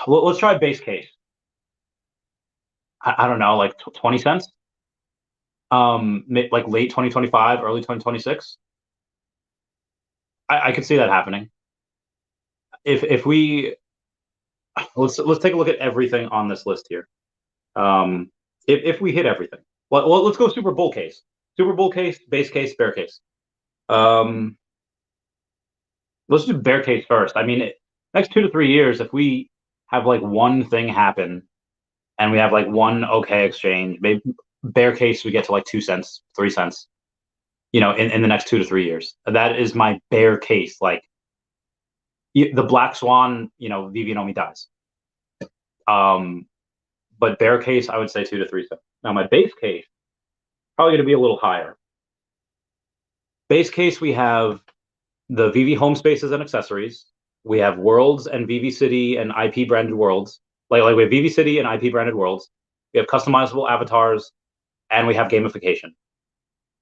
Speaker 1: let's try base case. I don't know, like 20 cents, like late 2025, early 2026. I could see that happening. If we let's take a look at everything on this list here. If we hit everything, well, let's go super bull case, base case, bear case. Let's do bear case first. I mean, next 2 to 3 years, if we have like one thing happen and we have like one okay exchange, maybe bear case, we get to like 2 cents, 3 cents, in the next 2 to 3 years. That is my bear case. Like the black swan, Veve and OMI dies. But bear case, I would say 2 to 3 cents. Now my base case, probably going to be a little higher. Base case, we have the Veve home spaces and accessories. We have worlds and Veve City and IP branded worlds. Like we have Veve City and IP branded worlds. We have customizable avatars, and we have gamification.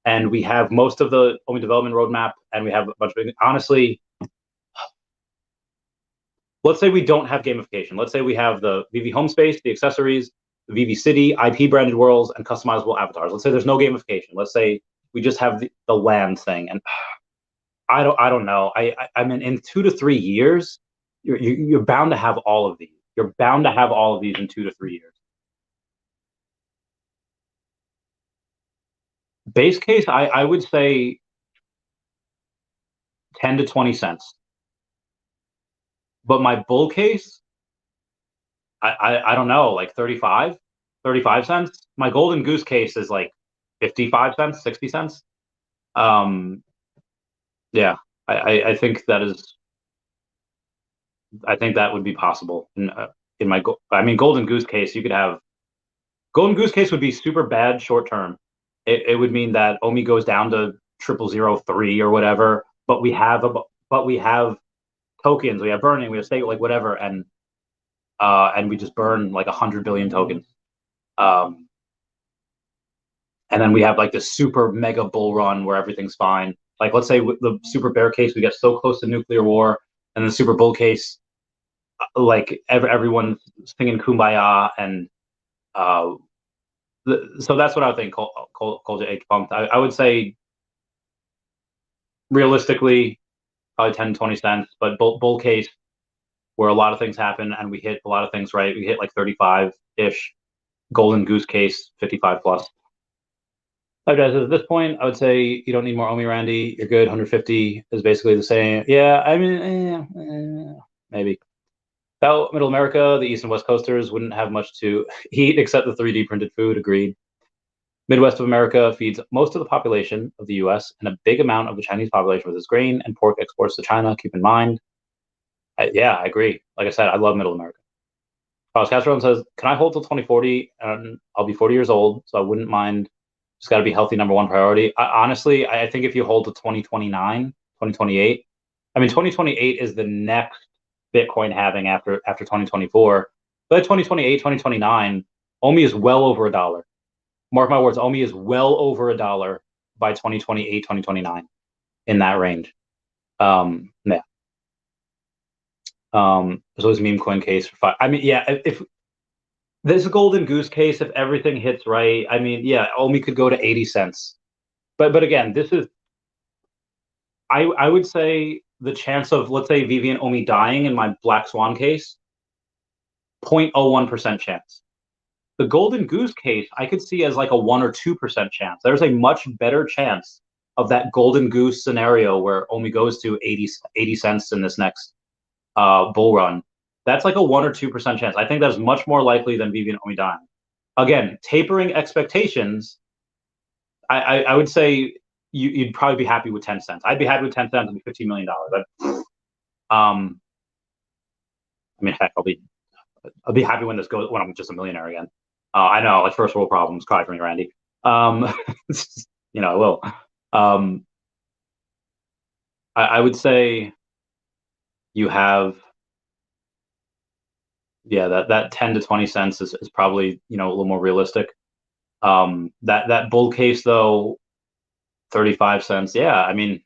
Speaker 1: And we have most of the OMI development roadmap, and we have a bunch of, honestly, let's say we don't have gamification. Let's say we have the Veve home space, the accessories, the Veve City, IP branded worlds, and customizable avatars. Let's say there's no gamification. Let's say we just have the land thing. And I don't know. I mean, in 2 to 3 years, you're bound to have all of these. You're bound to have all of these in 2 to 3 years. Base case, I would say 10 to 20 cents. But my bull case, I don't know, like 35 cents. My golden goose case is like 55 cents, 60 cents. Yeah, I think that is. I think that would be possible in my. I mean, golden goose case, you could have. Golden goose case would be super bad short term. It would mean that OMI goes down to 0003 or whatever. But we have tokens. We have burning. We have stake, like whatever, and we just burn like 100 billion tokens. And then we have like this super mega bull run where everything's fine. Like let's say with the super bear case, we get so close to nuclear war and the super bull case, like everyone's singing Kumbaya, and so that's what I would think. Cold H pumped. I would say realistically probably 10, 20 cents, but bull case where a lot of things happen and we hit a lot of things right. We hit like 35-ish. Golden goose case 55 plus. Guys, at this point, I would say you don't need more OMI, Randy. You're good. 150 is basically the same. Yeah, I mean, maybe. About Middle America, the East and West Coasters wouldn't have much to eat except the 3D printed food. Agreed. Midwest of America feeds most of the population of the U.S. and a big amount of the Chinese population with its grain and pork exports to China. Keep in mind. Yeah, I agree. Like I said, I love Middle America. Carlos Castro says, "Can I hold till 2040? And I'll be 40 years old, so I wouldn't mind. Just got to be healthy, number one priority." Honestly, I think if you hold to 2029, 2028, I mean, 2028 is the next Bitcoin halving after 2024. But 2028, 2029, OMI is well over $1. Mark my words, OMI is well over $1 by 2028, 2029, in that range. Yeah. There's always a meme coin case for 5. I mean, yeah, if there's a golden goose case, if everything hits right, I mean, yeah, OMI could go to 80 cents. But again, this is, I would say the chance of, let's say, Veve and OMI dying in my black swan case, 0.01% chance. The golden goose case, I could see as like a 1 or 2% chance. There's a much better chance of that golden goose scenario where OMI goes to 80 cents in this next bull run. That's like a 1 or 2% chance. I think that's much more likely than Veve and OMI dying. Again, tapering expectations, I would say you'd probably be happy with 10 cents. I'd be happy with 10 cents and $15 million. I mean, heck, I'll be happy when this goes, when I'm just a millionaire again. I know, like first world problems, cry for me, Randy. You know, I will. I would say you have, yeah, that 10 to 20 cents is probably, you know, a little more realistic. That bull case though, 35 cents. Yeah, I mean,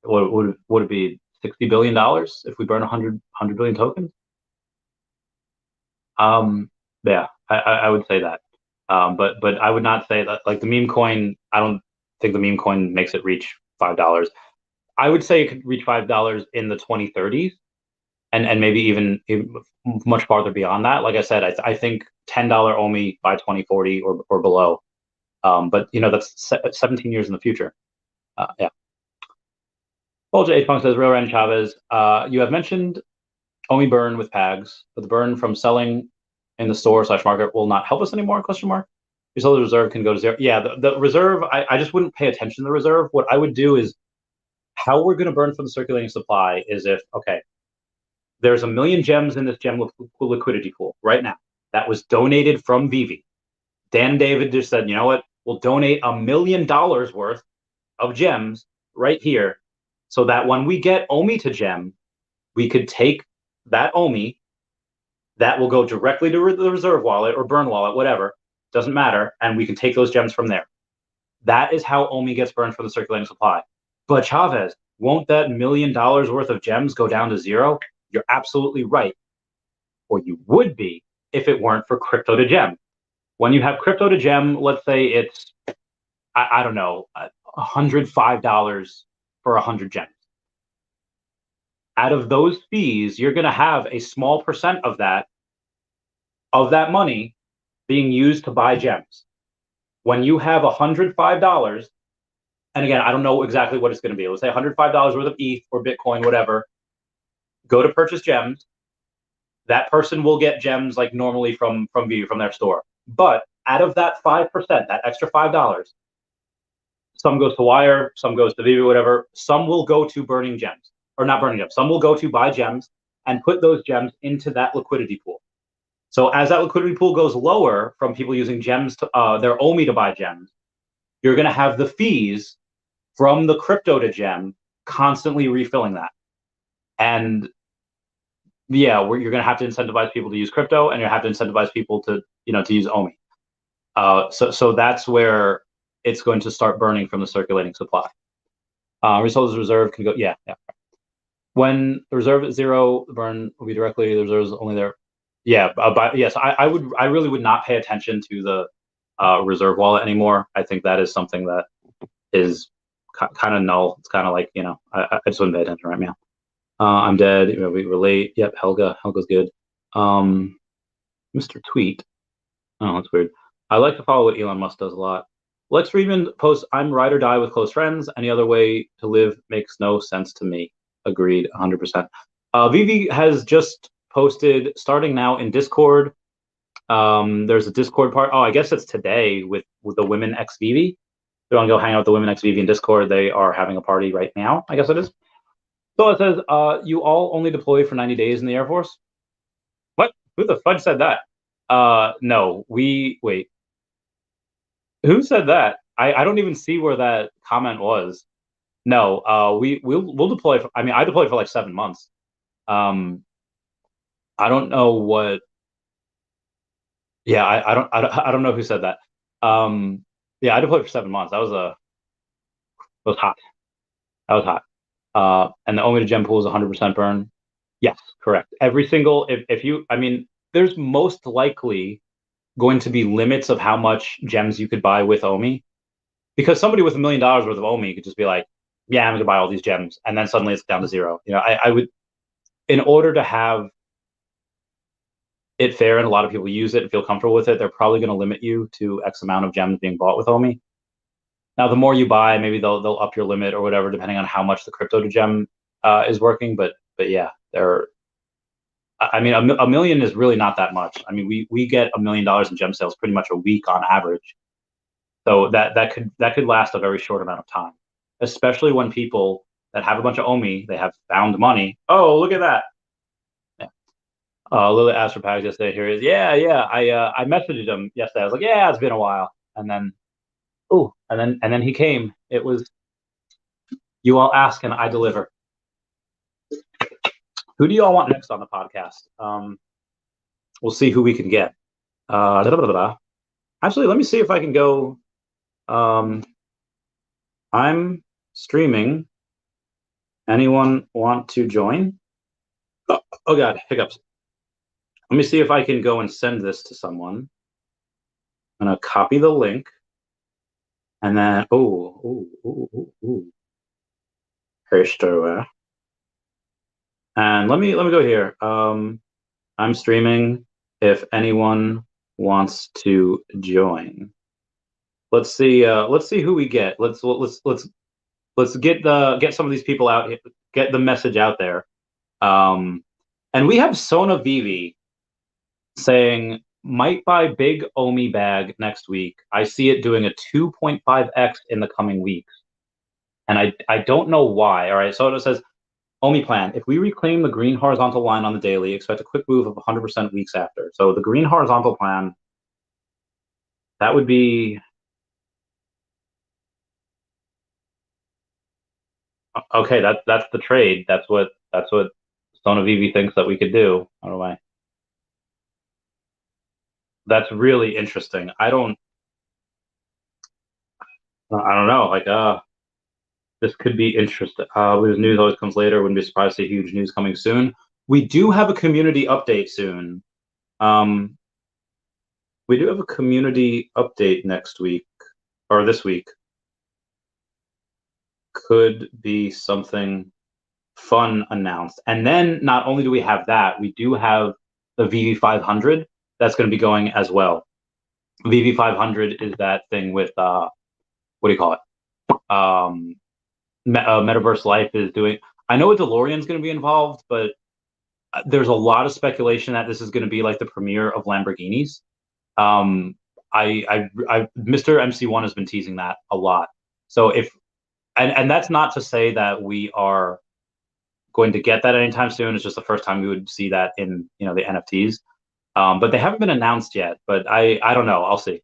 Speaker 1: would it be $60 billion if we burn 100 billion tokens? Yeah, I would say that. But I would not say that, like the meme coin, I don't think the meme coin makes it reach $5. I would say it could reach $5 in the 2030s, and maybe even much farther beyond that. Like I said, I think $10 OMI by 2040 or below. But you know, that's 17 years in the future. Yeah. Well, J. Punk says, Real Randy Chavez, you have mentioned OMI burn with PAGs, but the burn from selling in the store / market will not help us anymore, question mark. You sell the reserve can go to zero. Yeah, the reserve, I just wouldn't pay attention to the reserve. What I would do is, how we're going to burn from the circulating supply is if, okay, there's 1 million gems in this gem liquidity pool right now that was donated from Veve. Dan David just said, you know what, we'll donate $1 million worth of gems right here so that when we get OMI to gem, we could take that OMI, that will go directly to the reserve wallet or burn wallet, whatever, doesn't matter, and we can take those gems from there. That is how OMI gets burned from the circulating supply. But Chavez, won't that $1 million worth of gems go down to zero? You're absolutely right. Or you would be if it weren't for crypto to gem. When you have crypto to gem, let's say it's, I don't know, $105 for 100 gems. Out of those fees, you're going to have a small percent of that money being used to buy gems. When you have $105, and again, I don't know exactly what it's going to be. Let's say $105 worth of ETH or Bitcoin, whatever. Go to purchase gems. That person will get gems like normally from Veve, from their store. But out of that 5%, that extra $5, some goes to Wire, some goes to Veve, whatever. Some will go to burning gems, or not burning gems. Some will go to buy gems and put those gems into that liquidity pool. So as that liquidity pool goes lower from people using gems to their OMI to buy gems, you're going to have the fees from the crypto to gem constantly refilling that. And yeah, you're going to have to incentivize people to use crypto, and you have to incentivize people to, you know, to use OMI. So that's where it's going to start burning from the circulating supply. Resources reserve can go, yeah. When the reserve is 0, the burn will be directly, the reserve is only there. Yeah, but yes, I really would not pay attention to the reserve wallet anymore. I think that is something that is kind of null. It's kind of like, I just wouldn't pay attention right now. I'm dead. We relate. Yep, Helga's good. Mr. Tweet. Oh, that's weird. I like to follow what Elon Musk does a lot. Lex Friedman posts, I'm ride or die with close friends. Any other way to live makes no sense to me. Agreed, 100%. Veve has just posted, starting now in Discord. There's a Discord part. Oh, I guess it's today with the women ex Veve. If you want to go hang out with the women ex Veve in Discord, they are having a party right now. I guess it is. So it says, you all only deploy for 90 days in the Air Force? What? Who the fudge said that? No, wait. Who said that? I don't even see where that comment was. No, we'll deploy. I deployed for like 7 months. I don't know what. Yeah, I don't know who said that. Yeah, I deployed for 7 months. That was hot. That was hot. And the OMI to gem pool is 100% burn. Yes, correct. Every single if you, there's most likely going to be limits of how much gems you could buy with OMI, because somebody with $1 million worth of OMI could just be like, yeah, I'm gonna buy all these gems, and then suddenly it's down to 0. I would, in order to have it fair and a lot of people use it and feel comfortable with it, they're probably going to limit you to X amount of gems being bought with OMI. Now, the more you buy, maybe they'll up your limit or whatever, depending on how much the crypto to gem is working. But yeah, $1 million is really not that much. We get $1 million in gem sales pretty much a week on average. So that could last a very short amount of time, especially when people that have a bunch of OMI, they have found money. Oh, look at that. Yeah. Lily asked for Pags yesterday. Here he is. Yeah. I messaged him yesterday. I was like, yeah, it's been a while. And then, and then he came. It was, you all ask and I deliver. Who do you all want next on the podcast? We'll see who we can get. Actually, let me see if I can go. I'm streaming. Anyone want to join? Oh God, hiccups. Let me see if I can go and send this to someone. I'm gonna copy the link, and then and let me go here. I'm streaming. If anyone wants to join, let's see who we get. Let's get some of these people out. Get the message out there. And we have Sona Veve saying, might buy big OMI bag next week. I see it doing a 2.5x in the coming weeks. And I don't know why. All right, so it says, OMI plan. If we reclaim the green horizontal line on the daily, expect a quick move of 100% weeks after. So the green horizontal plan, that would be... Okay, that's the trade. That's what Sona Veve thinks that we could do. I don't know why. That's really interesting. I don't know. Like, this could be interesting. Because news always comes later. Wouldn't be surprised to see huge news coming soon. We do have a community update soon. We do have a community update next week or this week. Could be something fun announced. And then not only do we have that, we do have the Veve 500 that's going to be going as well. Veve 500 is that thing with what do you call it? Metaverse Life is doing. I know a DeLorean's going to be involved, but there's a lot of speculation that this is going to be like the premiere of Lamborghinis. Mr. MC1 has been teasing that a lot. So and that's not to say that we are going to get that anytime soon. It's just the first time we would see that in the NFTs. But they haven't been announced yet. But I don't know. I'll see.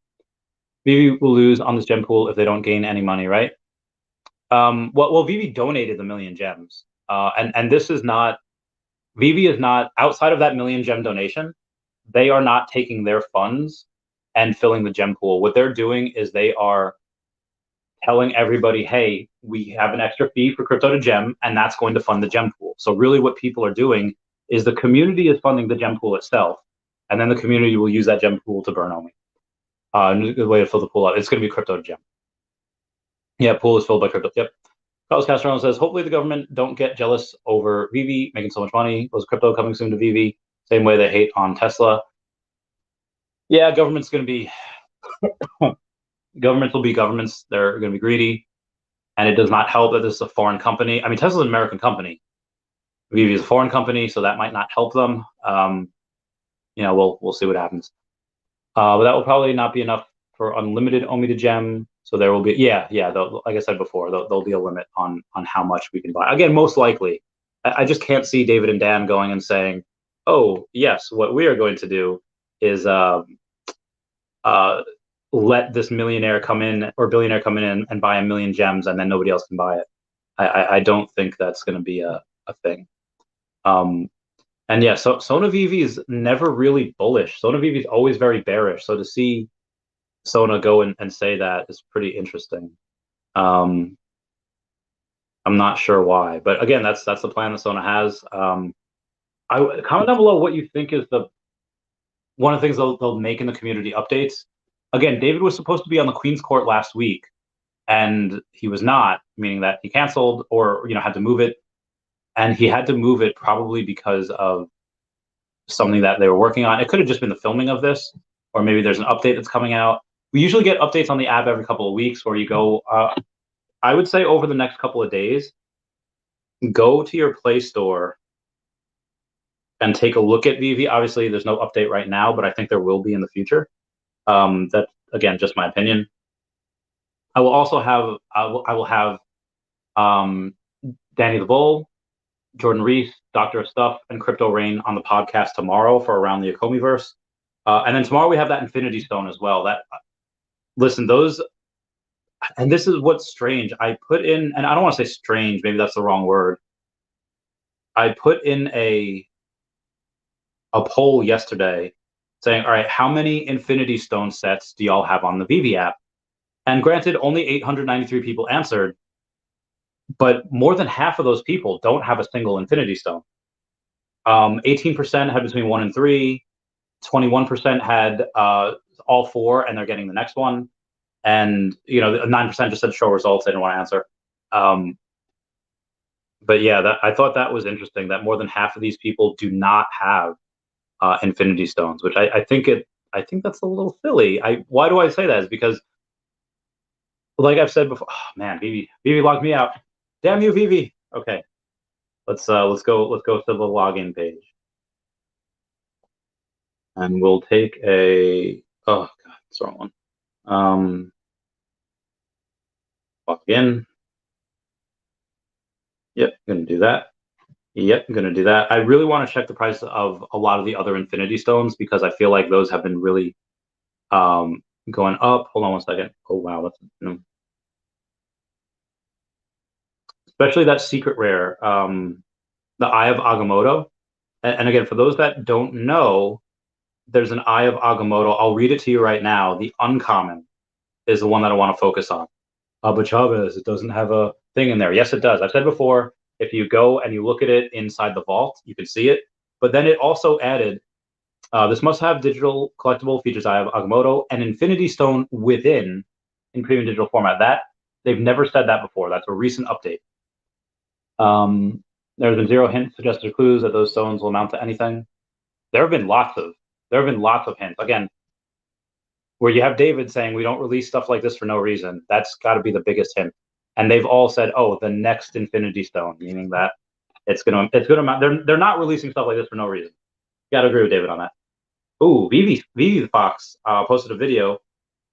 Speaker 1: Veve will lose on this gem pool if they don't gain any money, right? Well, Veve donated the 1 million gems, and this is not. Veve is not outside of that 1 million gem donation. They are not taking their funds and filling the gem pool. What they're doing is they are telling everybody, hey, we have an extra fee for crypto to gem, and that's going to fund the gem pool. So really what people are doing is the community is funding the gem pool itself, and then the community will use that gem pool to burn OMI. A good way to fill the pool up. It's going to be crypto to gem. Yeah, pool is filled by crypto. Yep. Carlos Castro says, hopefully the government don't get jealous over Veve making so much money. Was crypto coming soon to Veve? Same way they hate on Tesla. Yeah, government's going to be governments will be governments. They're going to be greedy, and it does not help that this is a foreign company. I mean, Tesla's an American company. Veve is a foreign company, so that might not help them. We'll see what happens. But that will probably not be enough for unlimited OMI to gem. So there will be, like I said before, there'll be a limit on how much we can buy. Again, most likely, I just can't see David and Dan going and saying, "Oh, yes, what we are going to do is let this millionaire come in or billionaire come in and buy 1 million gems, and then nobody else can buy it." I don't think that's going to be a thing. And yeah, so Sona Veve is never really bullish. Sona Veve is always very bearish. So to see Sona go and say that is pretty interesting. I'm not sure why, but again, that's the plan that Sona has. Comment down below what you think is one of the things they'll make in the community updates. Again, David was supposed to be on the Queen's Court last week, and he was not, meaning that he canceled or had to move it. And he had to move it probably because of something that they were working on. It could have just been the filming of this, or maybe there's an update that's coming out. We usually get updates on the app every couple of weeks where you go, I would say over the next couple of days, go to your Play Store and take a look at Veve. Obviously, there's no update right now, but I think there will be in the future. That's, again, just my opinion. I will also have, Danny the Bull, Jordan Reese, Dr. Stuff, and Crypto Rain on the podcast tomorrow for Around the Ecomiverse. And then tomorrow we have that Infinity Stone as well. Listen, those, and this is what's strange. I put in, and I don't want to say strange, maybe that's the wrong word. I put in a poll yesterday saying, all right, how many Infinity Stone sets do y'all have on the Veve app? And granted, only 893 people answered, but more than half of those people don't have a single Infinity Stone. 18% had between 1 and 3, 21% had all 4, and they're getting the next one. And 9% just said show results. They didn't want to answer. But yeah, I thought that was interesting that more than half of these people do not have Infinity Stones, which I think that's a little silly. Why do I say that? Is because, like I've said before, oh man, Veve logged me out. Damn you, Veve. Okay, let's go to the login page, and we'll take a oh god, it's the wrong one. Log in. Yep, I'm gonna do that. Yep, I'm gonna do that. I really want to check the price of a lot of the other Infinity Stones because I feel like those have been really going up. Hold on one second. Oh wow, that's especially that secret rare, the Eye of Agamotto. And again, for those that don't know, there's an Eye of Agamotto. I'll read it to you right now. The uncommon is the one that I want to focus on. But Chavez, it doesn't have a thing in there. Yes, it does. I've said before, if you go and you look at it inside the vault, you can see it. But then it also added, this must have digital collectible features Eye of Agamotto and Infinity Stone within in premium digital format. That they've never said that before. That's a recent update. There's been 0 hints, suggested clues that those stones will amount to anything. There have been lots of hints. Again, where you have David saying we don't release stuff like this for no reason. That's got to be the biggest hint. And they've all said, oh, the next Infinity Stone, meaning that it's gonna amount. They're not releasing stuff like this for no reason. Got to agree with David on that. Ooh, Veve Fox posted a video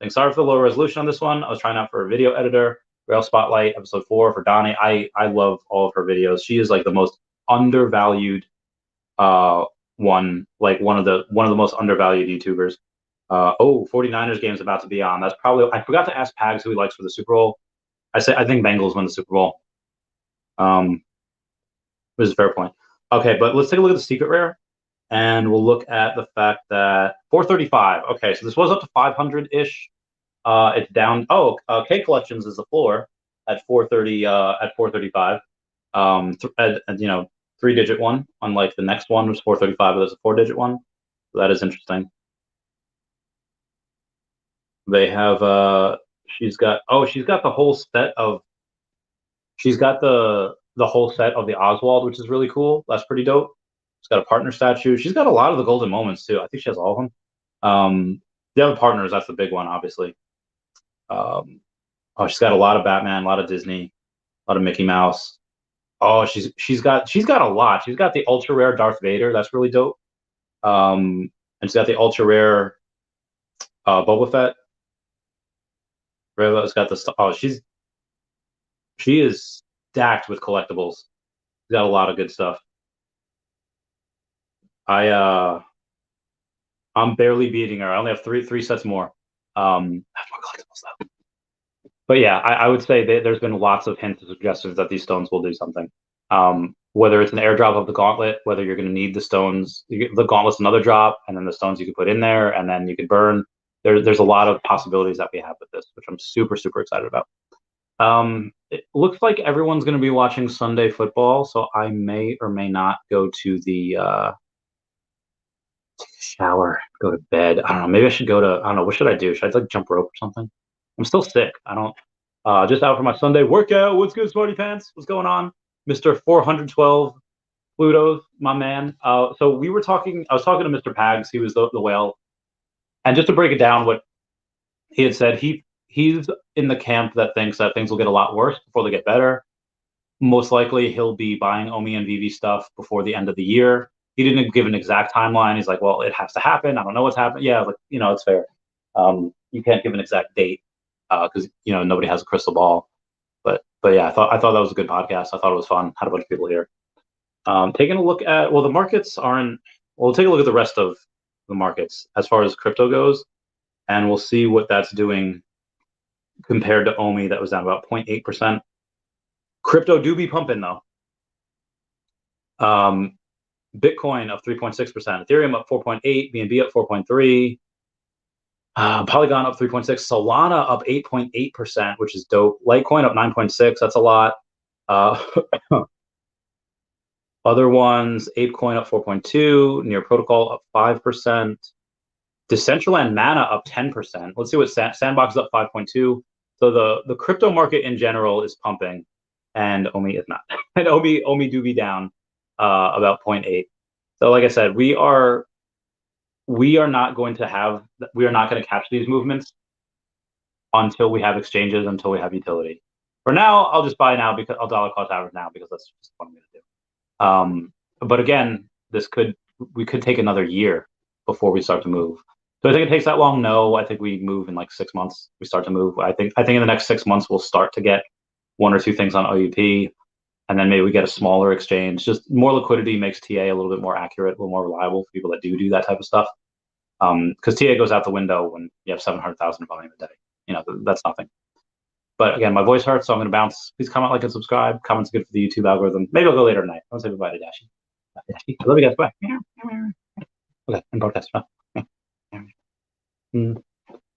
Speaker 1: saying, sorry for the low resolution on this one. I was trying out for a video editor. Rail Spotlight, episode 4 for Donnie. I love all of her videos. She is like the most undervalued one, like one of the most undervalued YouTubers. 49ers game's about to be on. That's probably, I forgot to ask Pags who he likes for the Super Bowl. I think Bengals win the Super Bowl. Which is a fair point. Okay, but let's take a look at the secret rare, and we'll look at the fact that 435. Okay, so this was up to 500-ish It's down. Oh, K Collections is the floor at 430 at 435. And you know, 3-digit one. Unlike the next one was 435, but there's a 4-digit one. So that is interesting. They have she's got the whole set of the whole set of the Oswald, which is really cool. That's pretty dope. She's got a partner statue. She's got a lot of the golden moments too. I think she has all of them. The other partners, that's the big one, obviously. Oh, she's got a lot of Batman, a lot of Disney, a lot of Mickey Mouse. Oh, she's got a lot. She's got the ultra rare Darth Vader. That's really dope. And she's got the ultra rare Boba Fett. Reva's got the oh, she is stacked with collectibles. She's got a lot of good stuff. I'm barely beating her. I only have three sets more. I have more collectibles though. But yeah, I would say that there's been lots of hints and suggestions that these stones will do something. Whether it's an airdrop of the gauntlet, whether you're going to need the stones, the gauntlet's another drop, and then the stones you can put in there, and then you can burn. There's a lot of possibilities that we have with this, which I'm super excited about. It looks like everyone's going to be watching Sunday football, so I may or may not go to the take a shower, go to bed. I don't know. Maybe I should go to. I don't know. What should I do? Should I like jump rope or something? I'm still sick. I don't. Just out for my Sunday workout. What's good, Smarty Pants? What's going on, Mister 412 Plutos, my man? So we were talking. I was talking to Mr. Pags. He was the whale, and just to break it down, what he had said, he's in the camp that thinks that things will get a lot worse before they get better. Most likely, he'll be buying OMI and Veve stuff before the end of the year. He didn't give an exact timeline. He's like, well, it has to happen. I don't know what's happening. Yeah, like, you know, it's fair. You can't give an exact date because you know nobody has a crystal ball. But yeah, I thought that was a good podcast. I thought it was fun. Had a bunch of people here. Taking a look at the markets aren't. We'll take a look at the rest of the markets as far as crypto goes, and we'll see what that's doing compared to OMI that was down about 0.8%. Crypto do be pumping though. Bitcoin up 3.6%, Ethereum up 4.8%, BNB up 4.3%, Polygon up 3.6%, Solana up 8.8%, which is dope. Litecoin up 9.6%, that's a lot. Other ones, ApeCoin up 4.2%, Near Protocol up 5%, Decentraland Mana up 10%. Let's see what Sandbox is up 5.2%. So the crypto market in general is pumping, and OMI is not. And OMI do be down about 0.8%. So like I said, we are not going to catch these movements until we have exchanges, until we have utility. For now, I'll just buy now because I'll dollar cost average now because that's just what I'm going to do. But again, we could take another year before we start to move. Do I think it takes that long? No, I think we move in like 6 months. We start to move. I think in the next 6 months we'll start to get 1 or 2 things on OUP, and then maybe we get a smaller exchange. Just more liquidity makes TA a little bit more accurate, a little more reliable for people that do that type of stuff. Because TA goes out the window when you have 700,000 volume a day. You know, that's nothing. But again, my voice hurts, so I'm going to bounce. Please comment, like, and subscribe. Comments good for the YouTube algorithm. Maybe I'll go later tonight. I'll say goodbye to Dashi. I love you guys. Bye. Okay, and broadcast.